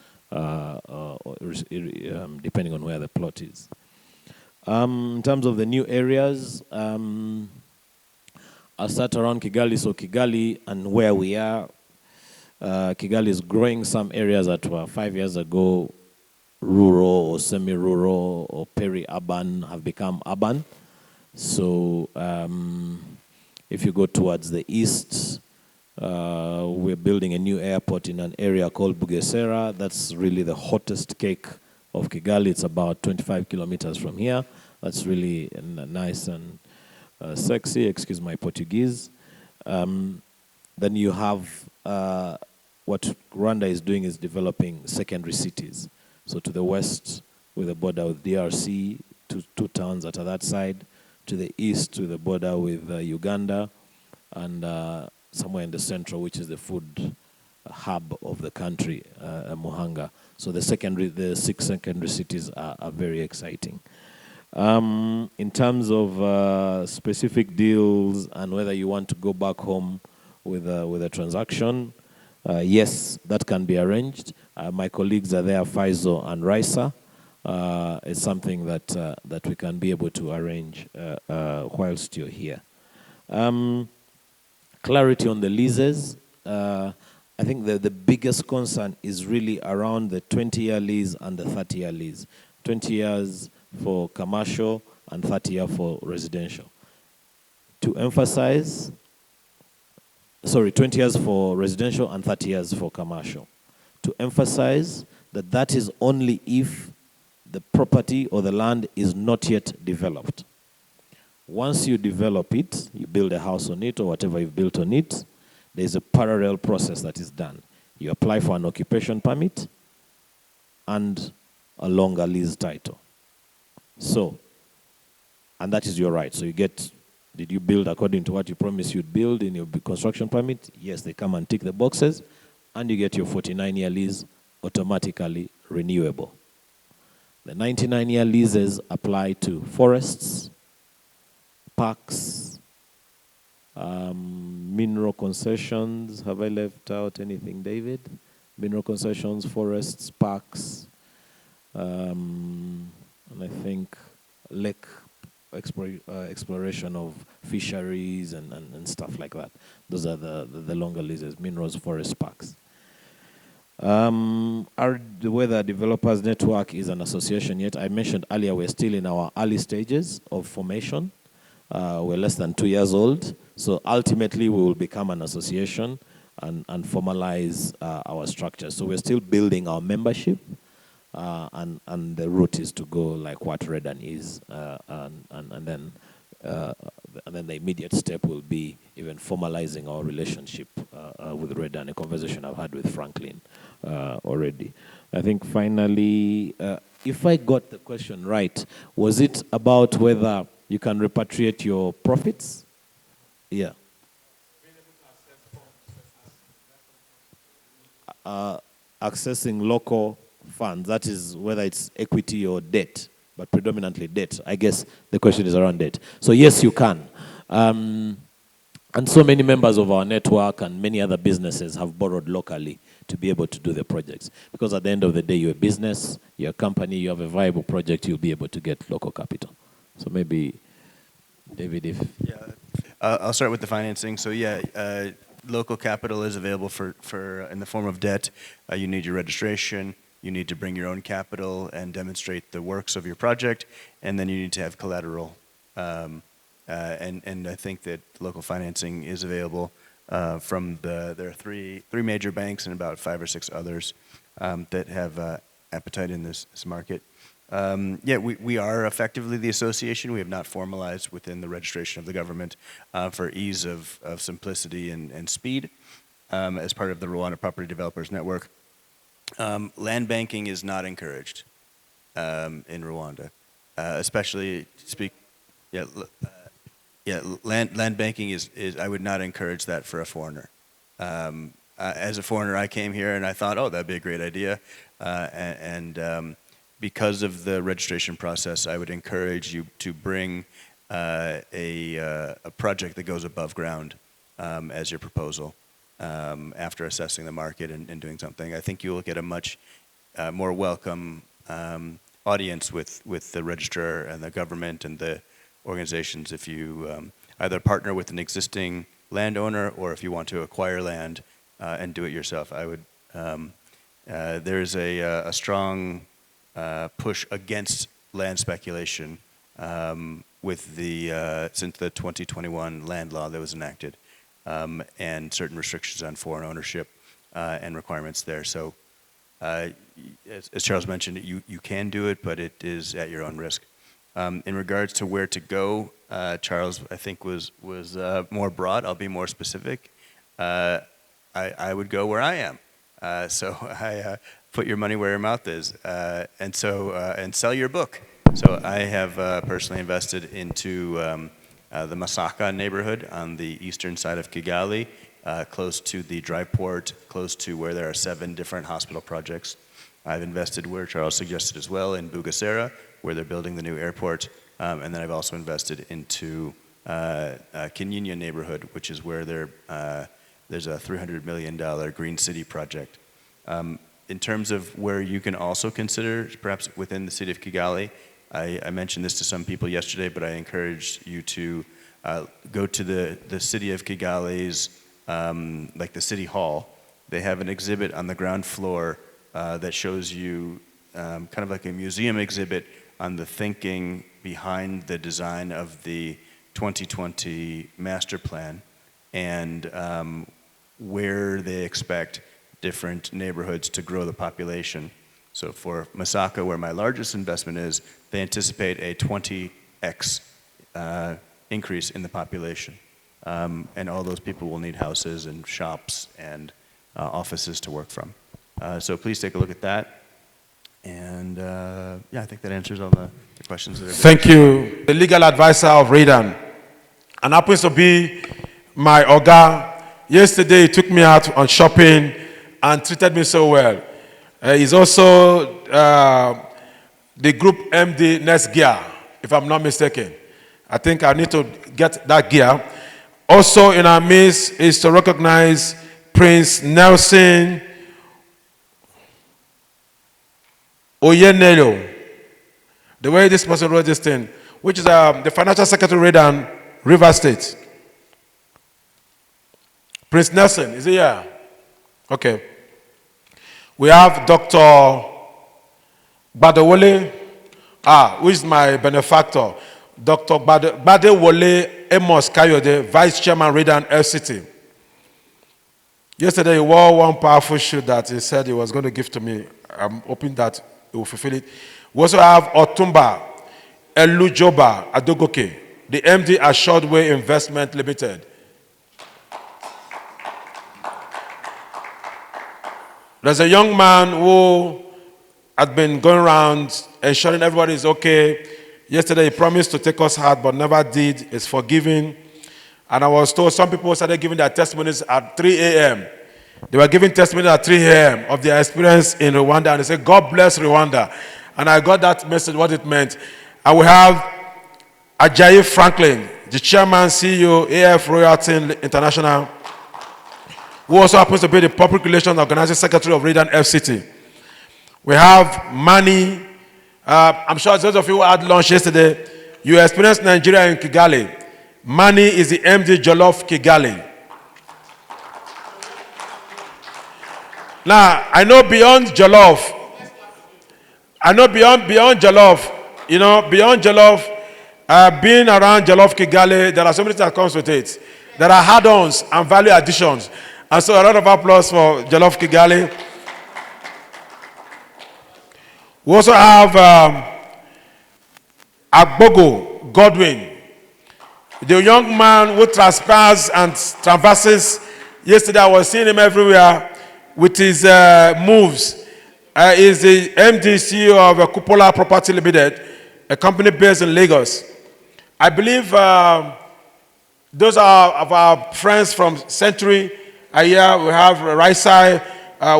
depending on where the plot is. In terms of the new areas, I'll start around Kigali. So Kigali and where we are, Kigali is growing. Some areas that were 5 years ago rural or semi-rural or peri-urban have become urban. So if you go towards the east, we're building a new airport in an area called Bugesera. That's really the hottest cake of Kigali. It's about 25 kilometers from here. That's really nice and sexy, excuse my Portuguese. Then you have what Rwanda is doing is developing secondary cities. So to the west, with the border with DRC, two towns that are that side. To the east, with the border with Uganda, and somewhere in the central, which is the food hub of the country, Muhanga. So the 6 secondary cities are very exciting. In terms of specific deals and whether you want to go back home with a transaction, yes, that can be arranged. My colleagues are there, Faizo and Raisa. It's something that we can be able to arrange whilst you're here. Clarity on the leases. I think the biggest concern is really around the 20-year lease and the 30-year lease. 20 years for commercial and 30 years for residential. To emphasize, 20 years for residential and 30 years for commercial. To emphasize that is only if the property or the land is not yet developed. Once you develop it, you build a house on it or whatever you've built on it, there's a parallel process that is done. You apply for an occupation permit and a longer lease title. So, and that is your right. So you get, did you build according to what you promised you'd build in your construction permit? Yes, they come and tick the boxes, and you get your 49-year lease automatically renewable. The 99-year leases apply to forests, parks, mineral concessions. Have I left out anything, David? Mineral concessions, forests, parks, and I think lake exploration of fisheries and stuff like that. Those are the longer leases, minerals, forests, parks. Whether Developers Network is an association yet, I mentioned earlier we're still in our early stages of formation. We're less than 2 years old, so ultimately we will become an association and formalize our structure. So we're still building our membership, and the route is to go like what Redan is, and then the immediate step will be even formalizing our relationship with Redan, a conversation I've had with Franklin already. I think finally, if I got the question right, was it about whether you can repatriate your profits? Yeah. Accessing local funds, that is whether it's equity or debt, but predominantly debt. I guess the question is around debt. So yes, you can. And so many members of our network and many other businesses have borrowed locally to be able to do the projects. Because at the end of the day, you're a business, you're a company, you have a viable project, you'll be able to get local capital. So maybe, David, if... Yeah, I'll start with the financing. So yeah, local capital is available for in the form of debt. You need your registration, you need to bring your own capital and demonstrate the works of your project, and then you need to have collateral. And I think that local financing is available from there are three major banks and about 5 or 6 others that have appetite in this market. Yeah, we are effectively the association. We have not formalized within the registration of the government for ease of simplicity and speed as part of the Rwanda Property Developers Network. Land banking is not encouraged in Rwanda, especially land banking is I would not encourage that for a foreigner. As a foreigner, I came here and I thought, oh, that'd be a great idea, because of the registration process, I would encourage you to bring a project that goes above ground as your proposal after assessing the market and doing something. I think you will get a much more welcome audience with the registrar and the government and the organizations if you either partner with an existing landowner or if you want to acquire land and do it yourself. I would. There's a strong push against land speculation with since the 2021 land law that was enacted, and certain restrictions on foreign ownership and requirements there. So, as Charles mentioned, you can do it, but it is at your own risk. In regards to where to go, Charles, I think was more broad. I'll be more specific. I would go where I am. So I put your money where your mouth is, and sell your book. So I have personally invested into the Masaka neighborhood on the eastern side of Kigali, close to the dry port, close to where there are 7 different hospital projects. I've invested where Charles suggested as well in Bugesera, where they're building the new airport, and then I've also invested into Kinyinya neighborhood, which is where there's a $300 million green city project. In terms of where you can also consider, perhaps within the city of Kigali, I mentioned this to some people yesterday, but I encourage you to go to the city of Kigali's, like the city hall. They have an exhibit on the ground floor that shows you kind of like a museum exhibit on the thinking behind the design of the 2020 master plan and where they expect different neighborhoods to grow the population. So for Masaka, where my largest investment is, they anticipate a 20x increase in the population. And all those people will need houses and shops and offices to work from. So please take a look at that. And yeah, I think that answers all the questions that are. Thank you. The legal advisor of Redan, and happens to be my Oga. Yesterday, he took me out on shopping and treated me so well. He's also the group MD Next Gear, if I'm not mistaken. I think I need to get that gear. Also in our midst is to recognize Prince Nelson Oyenelo, the way this person wrote this thing, which is the financial secretary in River State. Prince Nelson, is he here? Okay. We have Dr. Badewole, who is my benefactor. Dr. Badewole Amos Kayode, Vice Chairman, Redan LCT. Yesterday, he wore one powerful shoe that he said he was going to give to me. I'm hoping that he will fulfill it. We also have Otumba Elujoba Adogoke, the MD Assured Way Investment Limited. There's a young man who had been going around ensuring everybody is okay. Yesterday, he promised to take us out, but never did. He's forgiving. And I was told some people started giving their testimonies at 3 a.m. They were giving testimony at 3 a.m. of their experience in Rwanda, and they said, God bless Rwanda. And I got that message, what it meant. And we have Ajayi Franklin, the chairman, CEO, AF Royalty International, who also happens to be the public relations organizing secretary of Redan FCT. We have Mani. I'm sure those of you who had lunch yesterday, you experienced Nigeria in Kigali. Mani is the MD Jollof Kigali. Now, I know beyond Jollof, beyond Jollof, being around Jollof Kigali, there are so many things that comes with it. There are add-ons and value additions. And so a lot of applause for Jollof Kigali. We also have Agbogo Godwin, the young man who transpires and traverses. Yesterday I was seeing him everywhere with his moves. He's the MD CEO of Cupola Property Limited, a company based in Lagos. I believe those are of our friends from Century are here. We have Raisai.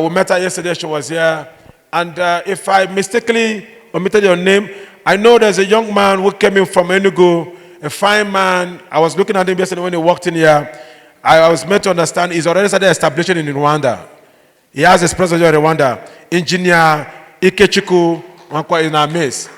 We met her yesterday. She was here. And if I mistakenly omitted your name, I know there's a young man who came in from Enugu, a fine man. I was looking at him yesterday when he walked in here. I was meant to understand he's already started establishing in Rwanda. He has a presence in Rwanda. Engineer Ikechukwu Wankwa in our midst.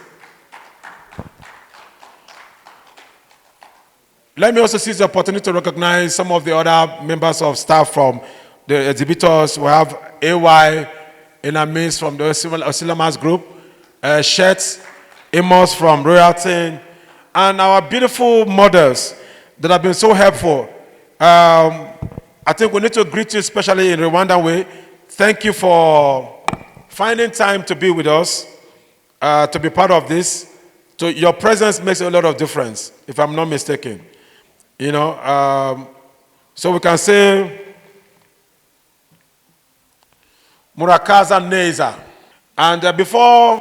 Let me also seize the opportunity to recognize some of the other members of staff from the exhibitors. We have AY in our midst from the Osilamas Group, Shet, Amos from Royalty, and our beautiful models that have been so helpful. I think we need to greet you especially in Rwandan way. Thank you for finding time to be with us, to be part of this. Your presence makes a lot of difference, if I'm not mistaken. You know, so we can say Murakaza Neza. And before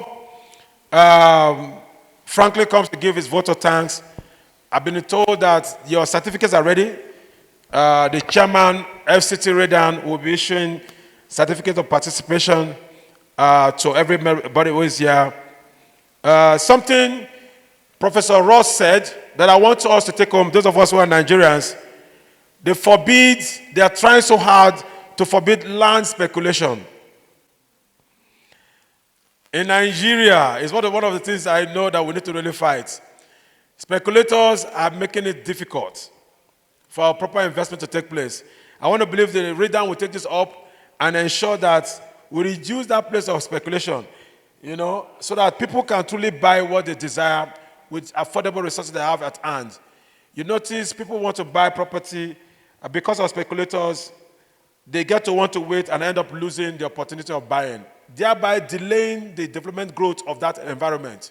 Franklin comes to give his vote of thanks, I've been told that your certificates are ready. The chairman, FCT Redan, will be issuing certificate of participation to everybody who is here. Something Professor Ross said that I want us to take home, those of us who are Nigerians, they are trying so hard to forbid land speculation. In Nigeria, it's one of the things I know that we need to really fight. Speculators are making it difficult for proper investment to take place. I want to believe the Redan will take this up and ensure that we reduce that place of speculation, you know, so that people can truly buy what they desire with affordable resources they have at hand. You notice people want to buy property because of speculators. They get to want to wait and end up losing the opportunity of buying, thereby delaying the development growth of that environment.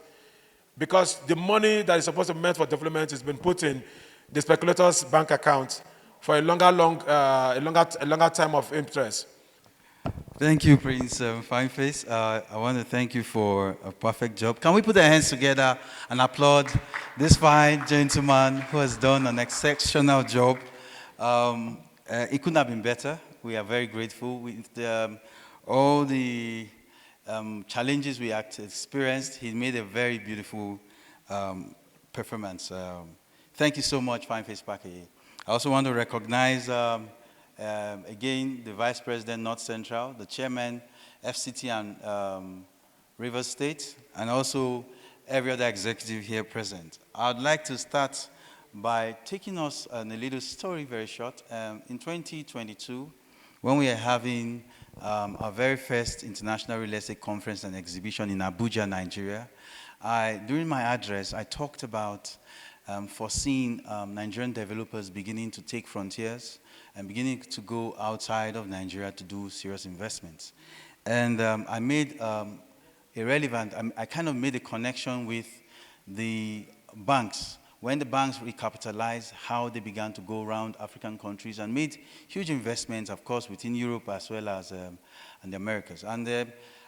Because the money that is supposed to be meant for development has been put in the speculators' bank account for a longer time of interest. Thank you, Prince Fineface. I want to thank you for a perfect job. Can we put our hands together and applaud this fine gentleman who has done an exceptional job? It couldn't have been better. We are very grateful. With all the challenges we experienced, he made a very beautiful performance. Thank you so much, Fineface Pake. I also want to recognize again, the Vice President, North Central, the Chairman, FCT and Rivers State, and also every other executive here present. I'd like to start by taking us on a little story, very short. In 2022, when we are having our very first International Real Estate Conference and Exhibition in Abuja, Nigeria, during my address, I talked about foreseeing Nigerian developers beginning to take frontiers and beginning to go outside of Nigeria to do serious investments. And I made I kind of made a connection with the banks. When the banks recapitalized, how they began to go around African countries and made huge investments, of course, within Europe as well as in the Americas. And I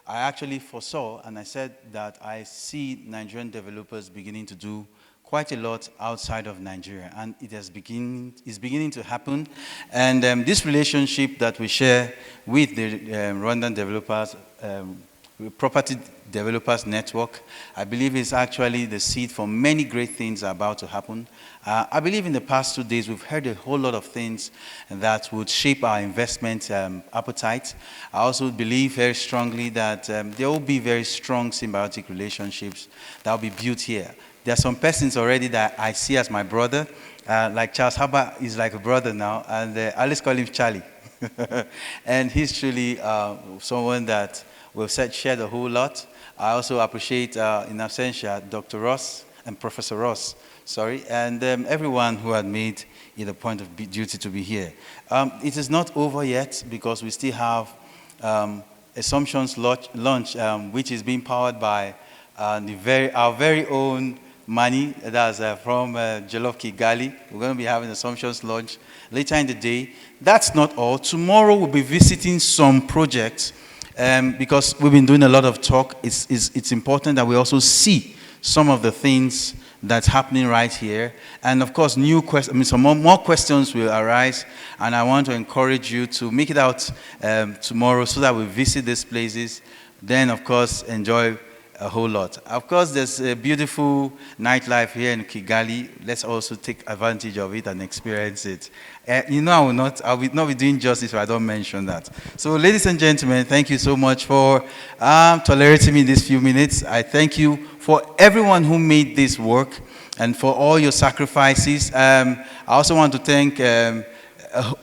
actually foresaw, and I said that I see Nigerian developers beginning to do quite a lot outside of Nigeria, and it is beginning to happen. And this relationship that we share with the Rwandan developers property developers network. I believe it's actually the seed for many great things are about to happen. I believe in the past 2 days we've heard a whole lot of things that would shape our investment appetite. I also believe very strongly that there will be very strong symbiotic relationships that will be built here. There are some persons already that I see as my brother, like Charles Haber is like a brother now, and I always call him Charlie. And he's truly someone that we've shared a whole lot. I also appreciate, in absentia, Dr. Ross and Professor Ross, sorry, and everyone who had made it a point of duty to be here. It is not over yet because we still have Assumptions launch, which is being powered by our very own money. That's from Jollof Kigali. We're going to be having Assumptions launch later in the day. That's not all. Tomorrow we'll be visiting some projects. Because we've been doing a lot of talk, it's important that we also see some of the things that's happening right here. And of course, some more questions will arise, and I want to encourage you to make it out tomorrow so that we visit these places. Then, of course, enjoy a whole lot. Of course, there's a beautiful nightlife here in Kigali. Let's also take advantage of it and experience it. You know, I will not be doing justice if I don't mention that. So, ladies and gentlemen, thank you so much for tolerating me these few minutes. I thank you for everyone who made this work and for all your sacrifices. I also want to thank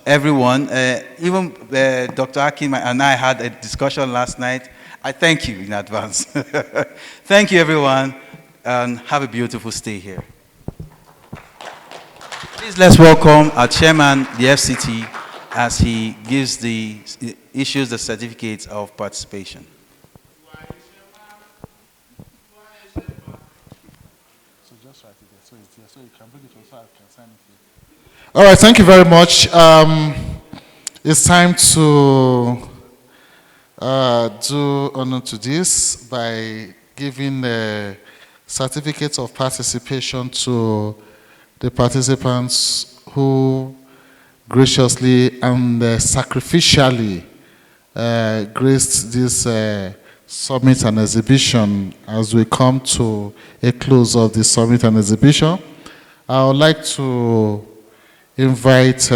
everyone. Even Dr. Akin and I had a discussion last night. I thank you in advance. Thank you, everyone, and have a beautiful stay here. Please let's welcome our chairman, the FCT, as he issues the certificates of participation. All right, thank you very much. It's time to do honor to this by giving the certificates of participation to the participants who graciously and sacrificially graced this summit and exhibition. As we come to a close of the summit and exhibition, I would like to invite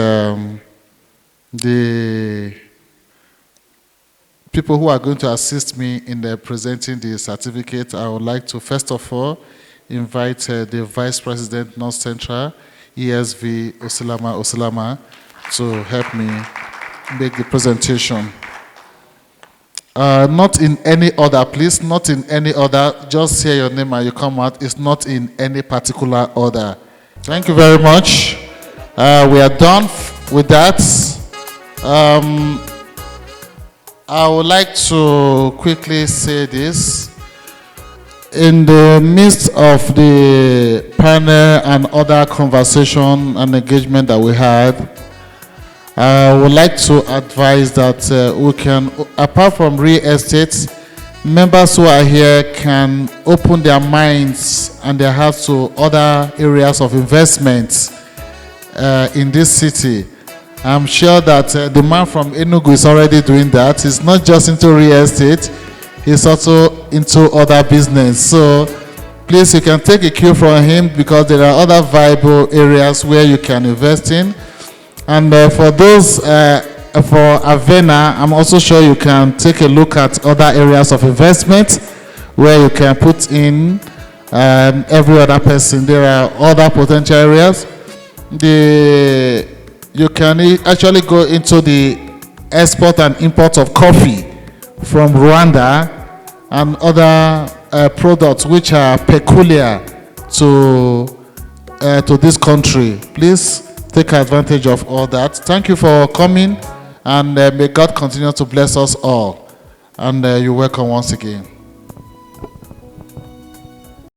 the people who are going to assist me in presenting the certificate. I would like to, first of all, invite the Vice President, North Central, ESV Osilama, to help me make the presentation. Not in any order, please, not in any order. Just say your name and you come out. It's not in any particular order. Thank you very much. We are done with that. I would like to quickly say this. In the midst of the panel and other conversation and engagement that we had, I would like to advise that we can, apart from real estate, members who are here can open their minds and their hearts to other areas of investment in this city. I'm sure that the man from Enugu is already doing that. He's not just into real estate, he's also into other business. So please, you can take a cue from him because there are other viable areas where you can invest in. And for those, for Avena, I'm also sure you can take a look at other areas of investment where you can put in every other person. There are other potential areas. You can actually go into the export and import of coffee from Rwanda and other products which are peculiar to this country. Please take advantage of all that. Thank you for coming, and may God continue to bless us all. And you're welcome once again.